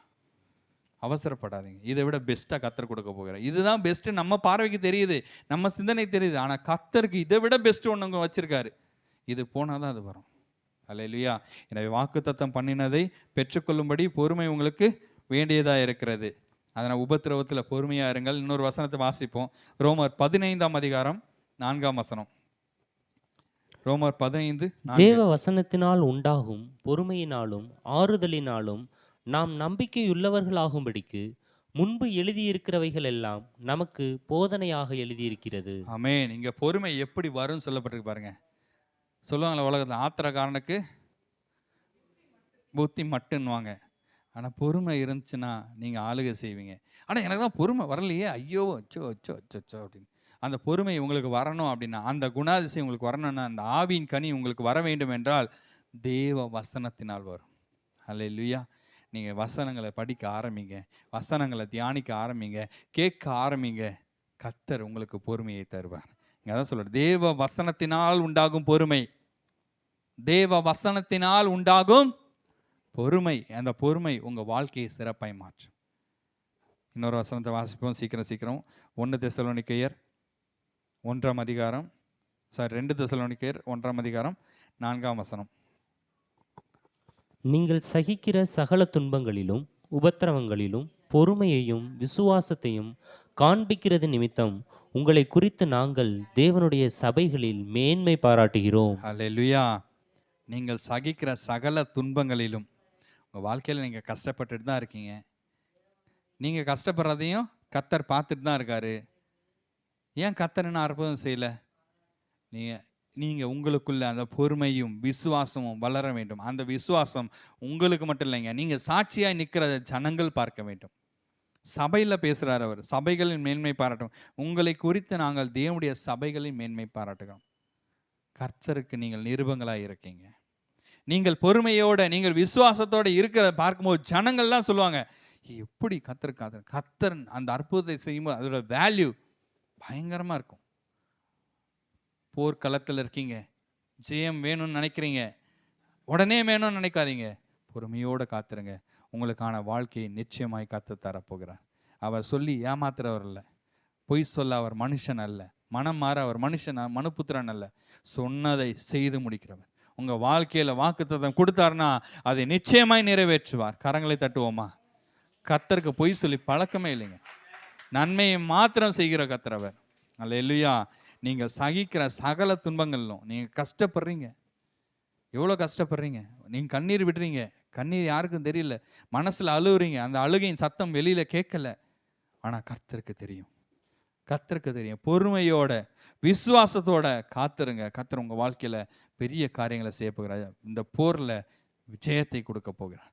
S2: அவசரப்படாதீங்க. இதை விட பெஸ்ட்டாக கர்த்தர் கொடுக்க போகிறார். இதுதான் பெஸ்ட்டு நம்ம பார்வைக்கு தெரியுது, நம்ம சிந்தனை தெரியுது. ஆனால் கர்த்தருக்கு இதை விட பெஸ்ட்டு ஒன்று வச்சிருக்காரு. இது போனால் தான் அது வரும். அல்லேலூயா. எனவே வாக்குத்தத்தம் பண்ணினதை பெற்றுக்கொள்ளும்படி பொறுமை உங்களுக்கு வேண்டியதாக இருக்கிறது. அதனால் உபத்திரவத்தில் பொறுமையாக இருங்கள். இன்னொரு வசனத்தை வாசிப்போம். ரோமர் 15 ரோமர் 15.
S4: தேவ வசனத்தினால் உண்டாகும் பொறுமையினாலும் ஆறுதலினாலும் நாம் நம்பிக்கையுள்ளவர்களாகும்படிக்கு முன்பு எழுதியிருக்கிறவைகள் எல்லாம் நமக்கு போதனையாக எழுதியிருக்கிறது.
S2: ஆமென். இங்க பொறுமை எப்படி வரும்னு சொல்லப்பட்டிருக்கு பாருங்க. சொல்லுவாங்களே உலகத்தில், ஆத்திரக்காரனுக்கு புத்தி மட்டுன்னுவாங்க. ஆனால் பொறுமை இருந்துச்சுன்னா நீங்கள் ஆளுகை செய்வீங்க. ஆனால் எனக்கு தான் பொறுமை வரலையே, ஐயோ அச்சோ அச்சோ அச்சோ அச்சோ அப்படின்னு. அந்த பொறுமை உங்களுக்கு வரணும் அப்படின்னா, அந்த குணாதிசயம் உங்களுக்கு வரணும்னா, அந்த ஆவியின் கனி உங்களுக்கு வர வேண்டும் என்றால் தேவ வசனத்தினால் வரும். அல்லேலூயா. நீங்கள் வசனங்களை படிக்க ஆரம்பிங்க, வசனங்களை தியானிக்க ஆரம்பிங்க, கேட்க ஆரம்பிங்க. கர்த்தர் உங்களுக்கு பொறுமையை தருவார். இங்கே அதான் சொல்றார், தேவ வசனத்தினால் உண்டாகும் பொறுமை. தேவ வசனத்தினால் உண்டாகும் பொறுமை. அந்த பொறுமை உங்கள் வாழ்க்கையை சிறப்பாய் மாற்றும். இன்னொரு வசனத்தை வாசிப்போம் சீக்கிரம். 2 தெசலோனிக்கேயர் 4
S4: நீங்கள் சகிக்கிற சகல துன்பங்களிலும் உபத்திரவங்களிலும் பொறுமையையும் விசுவாசத்தையும் காண்பிக்கிறது நிமித்தம் உங்களை குறித்து நாங்கள் தேவனுடைய சபைகளில் மேன்மை பாராட்டுகிறோம்.
S2: அல்லேலூயா. நீங்கள் சகிக்கிற சகல துன்பங்களிலும், உங்கள் வாழ்க்கையில் நீங்கள் கஷ்டப்பட்டுட்டு தான் இருக்கீங்க. நீங்கள் கஷ்டப்படுறதையும் கர்த்தர் பார்த்துட்டு தான் இருக்காரு. ஏன் கர்த்தர் என்ன அற்புதம் செய்யலை? நீங்கள் உங்களுக்குள்ள அந்த பொறுமையும் விசுவாசமும் வளர வேண்டும். அந்த விசுவாசம் உங்களுக்கு மட்டும் இல்லைங்க, நீங்கள் சாட்சியாய் நிற்கிற ஜனங்கள் பார்க்க வேண்டும். சபையில் பேசுகிறார் அவர், சபைகளின் மேன்மை பாராட்டும். உங்களை குறித்து நாங்கள் தேவனுடைய சபைகளின் மேன்மை பாராட்டுகிறோம். கர்த்தருக்கு நீங்கள் நிருபங்களாக இருக்கீங்க. நீங்கள் பொறுமையோட, நீங்கள் விசுவாசத்தோட இருக்கிறத பார்க்கும்போது ஜனங்கள்லாம் சொல்லுவாங்க, எப்படி கர்த்தர் அந்த அற்புதத்தை செய்யும்போது அதோட வேல்யூ பயங்கரமாக இருக்கும். போர்க்களத்தில் இருக்கீங்க, ஜெயம் வேணும்னு நினைக்கிறீங்க, உடனே வேணும்னு நினைக்காதீங்க, பொறுமையோடு காத்துருங்க. உங்களுக்கான வாழ்க்கையை நிச்சயமாய் காத்து தரப்போகிறார். அவர் சொல்லி ஏமாத்துறவர் அல்ல, பொய் சொல்ல அவர் மனுஷன் அல்ல, மனம் மாற அவர் மனுஷன் மனுபுத்திரன் அல்ல, சொன்னதை செய்து முடிக்கிறவர். உங்கள் வாழ்க்கையில் வாக்குத்தத்தம் கொடுத்தாருன்னா அதை நிச்சயமாய் நிறைவேற்றுவார். கரங்களை தட்டுவோமா? கர்த்தருக்கு பொய் சொல்லி பழக்கமே இல்லைங்க, நன்மையை மாத்திரம் செய்கிற கர்த்தர். அல்லேலூயா. நீங்கள் சகிக்கிற சகல துன்பங்களிலும் நீங்கள் கஷ்டப்படுறீங்க, எவ்வளோ கஷ்டப்படுறீங்க, நீங்கள் கண்ணீர் விடுறீங்க, கண்ணீர் யாருக்கும் தெரியல, மனசில் அழுகுறீங்க, அந்த அழுகையின் சத்தம் வெளியில் கேட்கல. ஆனால் கர்த்தருக்கு தெரியும், கர்த்தருக்கு தெரியும். பொறுமையோட விசுவாசத்தோட காத்துருங்க. கர்த்தர் உங்கள் வாழ்க்கையில் பெரிய காரியங்களை செய்ய போகிறார். இந்த போரில் விஜயத்தை கொடுக்க போகிறார்.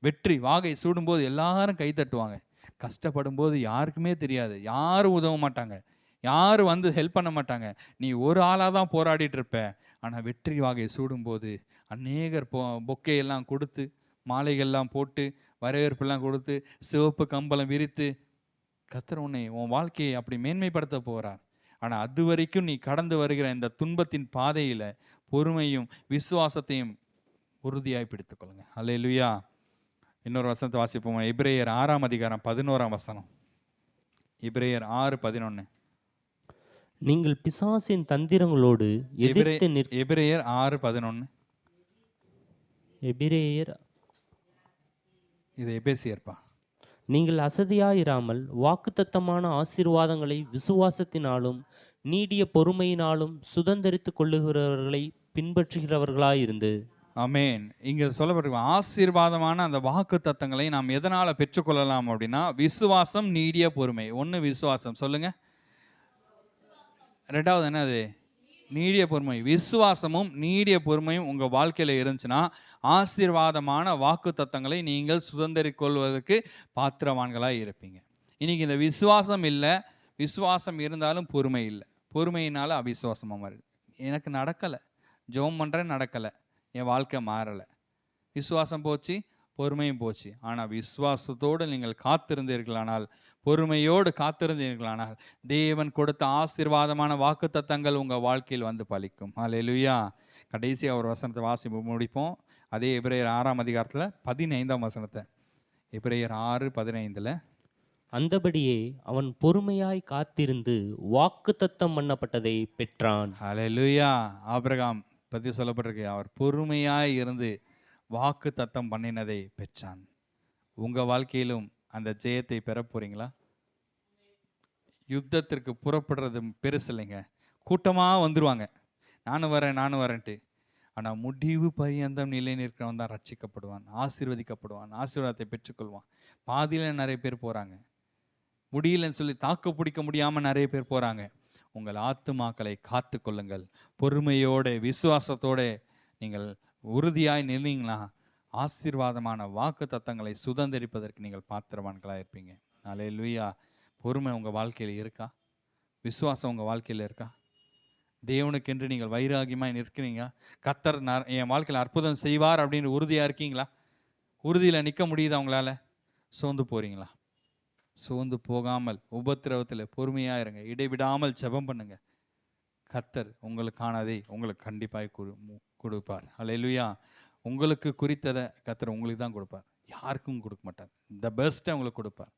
S2: வெற்றி வாகை சூடும்போது எல்லாரும் கை தட்டுவாங்க. கஷ்டப்படும் போது யாருக்குமே தெரியாது, யாரும் உதவ மாட்டாங்க, யாரும் வந்து ஹெல்ப் பண்ண மாட்டாங்க. நீ ஒரு ஆளாக தான் போராடிட்டு இருப்ப. ஆனால் வெற்றி வாகை சூடும்போது அநேகர் பொக்கையெல்லாம் கொடுத்து, மாலைகள்லாம் போட்டு, வரவேற்பெல்லாம் கொடுத்து, சிவப்பு கம்பளம் விரித்து கர்த்தர் உன் வாழ்க்கையை அப்படி மேன்மைப்படுத்த போகிறார். ஆனால் அது வரைக்கும் நீ கடந்து வருகிற இந்த துன்பத்தின் பாதையில் பொறுமையும் விசுவாசத்தையும் உறுதியாய் பிடித்துக்கொள்ளுங்க. அல்லேலூயா. இன்னொரு வசனத்தை வாசிப்போம். எபிரேயர் 6ஆம் அதிகாரம் 11ஆம் வசனம். எபிரேயர் 6:11.
S4: நீங்கள் பிசாசின் தந்திரங்களோடு எதிர்த்து
S2: எபிரேயர் 6:11.
S4: எபிரேயர்
S2: இது எபேசியர்ப்பா.
S4: நீங்கள் அசதியாயிராமல் வாக்குத்தத்தமான ஆசீர்வாதங்களை விசுவாசத்தினாலும் நீடிய பொறுமையினாலும் சுதந்தரித்துக் கொள்ளுகிறவர்களை பின்பற்றுகிறவர்களாயிருந்து.
S2: ஆமென். இங்க சொல்லப்பட்டிருக்கும் ஆசீர்வாதமான அந்த வாக்கு தத்தங்களை நாம் எதனால பெற்றுக்கொள்ளலாம் அப்படின்னா, விசுவாசம், நீடிய பொறுமை. ஒன்று விசுவாசம், சொல்லுங்க. ரெண்டாவது என்னது? நீடிய பொறுமை. விசுவாசமும் நீடிய பொறுமையும் உங்க வாழ்க்கையில இருந்துச்சுன்னா ஆசீர்வாதமான வாக்கு தத்தங்களை நீங்கள் சுதந்திரிக் கொள்வதற்கு பாத்திரவான்களாக இருப்பீங்க. இன்னைக்கு இந்த விசுவாசம் இல்லை, விசுவாசம் இருந்தாலும் பொறுமை இல்லை, பொறுமையினால அவிசுவாசமாக மாறுது. எனக்கு நடக்கலை, ஜெபம் பண்ணுறேன் நடக்கலை, என் வாழ்க்கை மாறலை, விசுவாசம் போச்சு, பொறுமையும் போச்சு. ஆனால் விசுவாசத்தோடு நீங்கள் காத்திருந்தீர்களானால், பொறுமையோடு காத்திருந்தீர்களானால் தேவன் கொடுத்த ஆசீர்வாதமான வாக்குத்தத்தங்கள் உங்கள் வாழ்க்கையில் வந்து பலிக்கும். அல்லேலூயா. கடைசியாக ஒரு வசனத்தை வாசி முடிப்போம். அதே எபிரேயர் 6ஆம் அதிகாரத்தில் 15ஆம் வசனத்தை. எபிரேயர் 6:15.
S4: அந்தபடியே அவன் பொறுமையாய் காத்திருந்து வாக்குத்தத்தம் பண்ணப்பட்டதை பெற்றான்.
S2: அல்லேலூயா. ஆபிரகாம் பற்றி சொல்லப்பட்டிருக்கு, அவர் பொறுமையாய் இருந்து வாக்கு தத்தம் பண்ணினதை பெற்றான். உங்கள் வாழ்க்கையிலும் அந்த ஜெயத்தை பெற போறீங்களா? யுத்தத்திற்கு புறப்படுறது பெருசு இல்லைங்க. கூட்டமாக வந்துடுவாங்க, நானும் வரேன்ட்டு. ஆனால் முடிவு பரியந்தம் நிலை நிற்கிறவன் தான் ரட்சிக்கப்படுவான், ஆசீர்வதிக்கப்படுவான், ஆசீர்வாதத்தை பெற்றுக்கொள்வான். பாதியில் நிறைய பேர் போகிறாங்க, முடியலன்னு சொல்லி தாக்கு பிடிக்க முடியாமல் நிறைய பேர் போகிறாங்க. உங்கள் ஆத்துமாக்களை காத்து கொள்ளுங்கள். பொறுமையோட விசுவாசத்தோட நீங்கள் உறுதியாய் நின்றீங்களா, ஆசீர்வாதமான வாக்கு தத்தங்களை சுதந்திரிப்பதற்கு நீங்கள் பாத்திரவான்களாக இருப்பீங்க. அல்லேலூயா. பொறுமை உங்கள் வாழ்க்கையில் இருக்கா? விசுவாசம் உங்கள் வாழ்க்கையில் இருக்கா? தேவனுக்கென்று நீங்கள் வைராகியமாய் நிற்கிறீங்க? கர்த்தர் என் வாழ்க்கையில் அற்புதம் செய்வார் அப்படின்னு உறுதியாக இருக்கீங்களா? உறுதியில் நிற்க முடியுதா உங்களால்? சோர்ந்து போகிறீங்களா? சோர்ந்து போகாமல் உபத்திரவத்தில் பொறுமையாக இருங்க, இடைவிடாமல் ஜெபம் பண்ணுங்க. கர்த்தர் உங்களுக்கானதை உங்களுக்கு கண்டிப்பாக கொடுப்பார். அல்லேலூயா. உங்களுக்கு குறித்ததை கர்த்தர் உங்களுக்கு தான் கொடுப்பார், யாருக்கும் கொடுக்க மாட்டார். த பெஸ்ட்டை உங்களுக்கு கொடுப்பார்.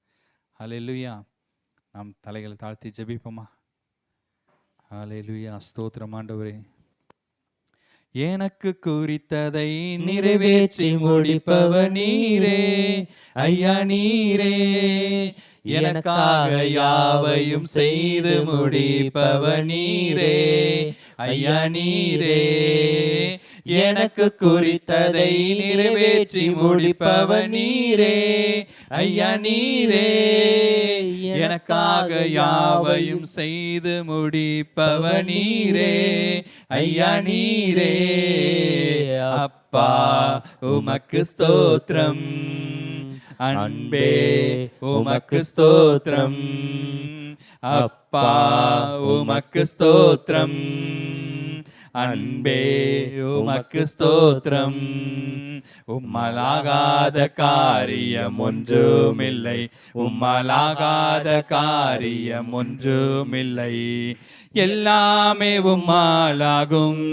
S2: அல்லேலூயா. நாம் தலைகளை தாழ்த்தி ஜெபிப்போமா? அல்லேலூயா. ஸ்தோத்திரம் ஆண்டவரே. எனக்கு குறித்ததை நிறைவேற்றி முடிப்பவர் நீரே, ஐயா நீரே. எனக்காக யாவையும் செய்து முடிப்பவர் நீரே, ஐயா நீரே. எனக்கு குறித்ததை நிறைவேற்றி முடிப்பவர் நீரே, ஐயா நீரே. எனக்காக யாவையும் செய்து முடிப்பவர் நீரே, ஐயா நீரே. அப்பா உமக்கு ஸ்தோத்திரம், அன்பே உமக்கு ஸ்தோத்திரம், அப்பா உமக்கு ஸ்தோத்திரம், அன்பே உமக்கு ஸ்தோத்திரம். உம்மலாகாத காரியம் ஒன்றுமில்லை, உம்மலாகாத காரியம் ஒன்றுமில்லை. எல்லாமே உம்மாலாகும்.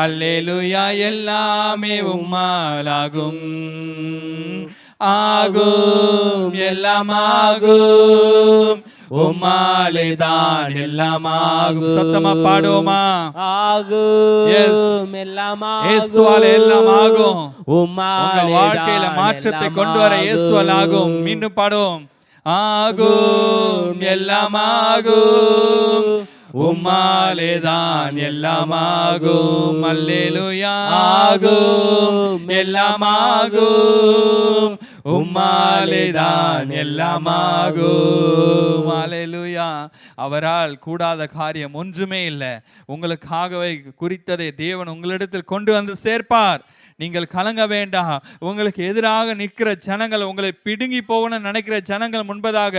S2: அல்லேலூயா. எல்லாமே உம்மாலாகும். ஆகும், எல்லாம் ஆகும், உம்மாலே தான் எல்லாம் ஆகும். சத்தமா பாடுவோமா? ஆகும், எல்லாம் ஆகும், இயேசுவாலே எல்லாம் ஆகும். உங்க வாழ்க்கையில மாற்றத்தை கொண்டு வர இயேசுவால் ஆகும். மீண்டும் பாடுவோம். ஆகும், எல்லாம் ஆகும்,
S5: உம்மாலேதான் எல்லாமாகும். அல்லேலூயா ஆகும், எல்லாமாகும். உம்மாலேதான் எல்லாமாகும். அல்லேலூயா. அவரால் கூடாத காரியம் ஒன்றுமே இல்லை. உங்களுக்காகவே குறித்ததை தேவன் உங்களிடத்தில் கொண்டு வந்து சேர்ப்பார். நீங்கள் கலங்க வேண்டாம். உங்களுக்கு எதிராக நிற்கிற ஜனங்கள், உங்களை பிடுங்கி போகணும்னு நினைக்கிற ஜனங்கள் முன்பதாக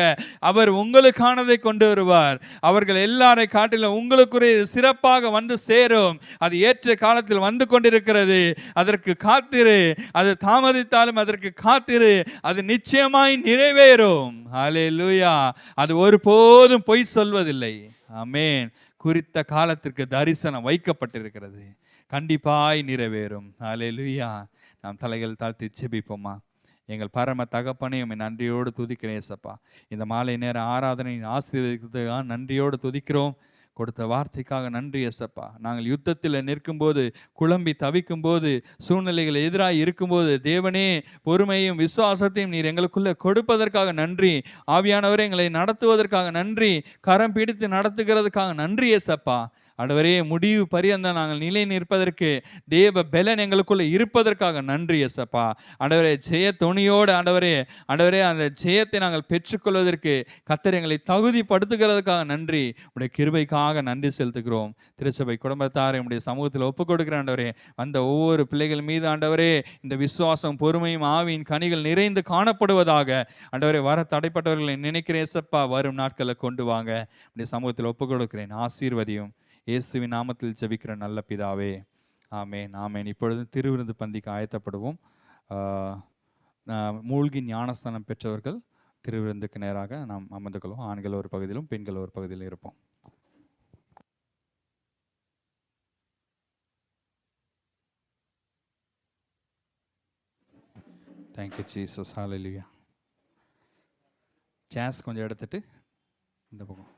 S5: அவர் உங்களுக்கானதை கொண்டு வருவார். அவர்கள் எல்லாரை காட்டிலும் உங்களுக்குரிய சிறப்பாக வந்து சேரும். அது ஏற்ற காலத்தில் வந்து கொண்டிருக்கிறது. அதற்கு காத்திரு. அது தாமதித்தாலும் அதற்கு காத்திரு. அது நிச்சயமாய் நிறைவேறும். ஹல்லேலூயா. அது ஒருபோதும் பொய் சொல்வதில்லை. ஆமென். குறித்த காலத்திற்கு தரிசனம் வைக்கப்பட்டிருக்கிறது. கண்டிப்பாய் நிறைவேறும். ஹல்லேலூயா. நாம் தலைகள் தாழ்த்தி ஜெபிப்போமா. எங்கள் பரம தகப்பனே, உம்மை நன்றியோடு துதிக்கிறேன் ஏசப்பா. இந்த மாலை நேர ஆராதனை ஆசீர்வதிக்கிறதுக்காக நன்றியோடு துதிக்கிறோம். கொடுத்த வார்த்தைக்காக நன்றி ஏசப்பா. நாங்கள் யுத்தத்தில் நிற்கும்போது, குழம்பி தவிக்கும் போது, சூழ்நிலைகள் எதிராக இருக்கும்போது, தேவனே பொறுமையும் விசுவாசத்தையும் நீர் எங்களுக்குள்ள கொடுப்பதற்காக நன்றி. ஆவியானவரே, எங்களை நடத்துவதற்காக நன்றி. கரம் பிடித்து நடத்துகிறதுக்காக நன்றி ஏசப்பா. ஆண்டவரே, முடிவு பரியந்த நாங்கள் நிலை நிற்பதற்கு தேவ பெலன் எங்களுக்குள்ள இருப்பதற்காக நன்றி ஏசப்பா. ஆண்டவரே, ஜெய துணியோடு ஆண்டவரே அந்த ஜெயத்தை நாங்கள் பெற்றுக்கொள்வதற்கு கர்த்தர் எங்களை தகுதிப்படுத்துகிறதுக்காக நன்றி. உடைய கிருபைக்காக நன்றி செலுத்துகிறோம். திருச்சபை குடும்பத்தாரை உடைய சமூகத்தில் ஒப்புக் கொடுக்கிற ஆண்டவரே, அந்த ஒவ்வொரு பிள்ளைகள் மீது ஆண்டவரே இந்த விசுவாசம், பொறுமையும், ஆவியின் கனிகள் நிறைந்து காணப்படுவதாக. ஆண்டவரே, வர தடைப்பட்டவர்களை நினைக்கிறேன் ஏசப்பா. வரும் நாட்களை கொண்டு வாங்க. உடைய சமூகத்தில் ஒப்புக் கொடுக்கிறேன். ஆசீர்வதியும். இயேசுவின் நாமத்தில் ஜெபிக்கிற நல்ல பிதாவே. ஆமென், ஆமென். இப்பொழுது திருவிருந்து பந்திக்கு ஆயத்தப்படுவோம். மூழ்கி ஞானஸ்தானம் பெற்றவர்கள் திருவிருந்துக்கு நேராக நாம் அமர்ந்து கொள்வோம். ஆண்கள் ஒரு பகுதியிலும் பெண்கள் ஒரு பகுதியிலும் இருப்போம். Thank you Jesus. ஹல்லேலூயா. ஜாஸ் கொஞ்சம் எடுத்துட்டு இந்த பக்கம்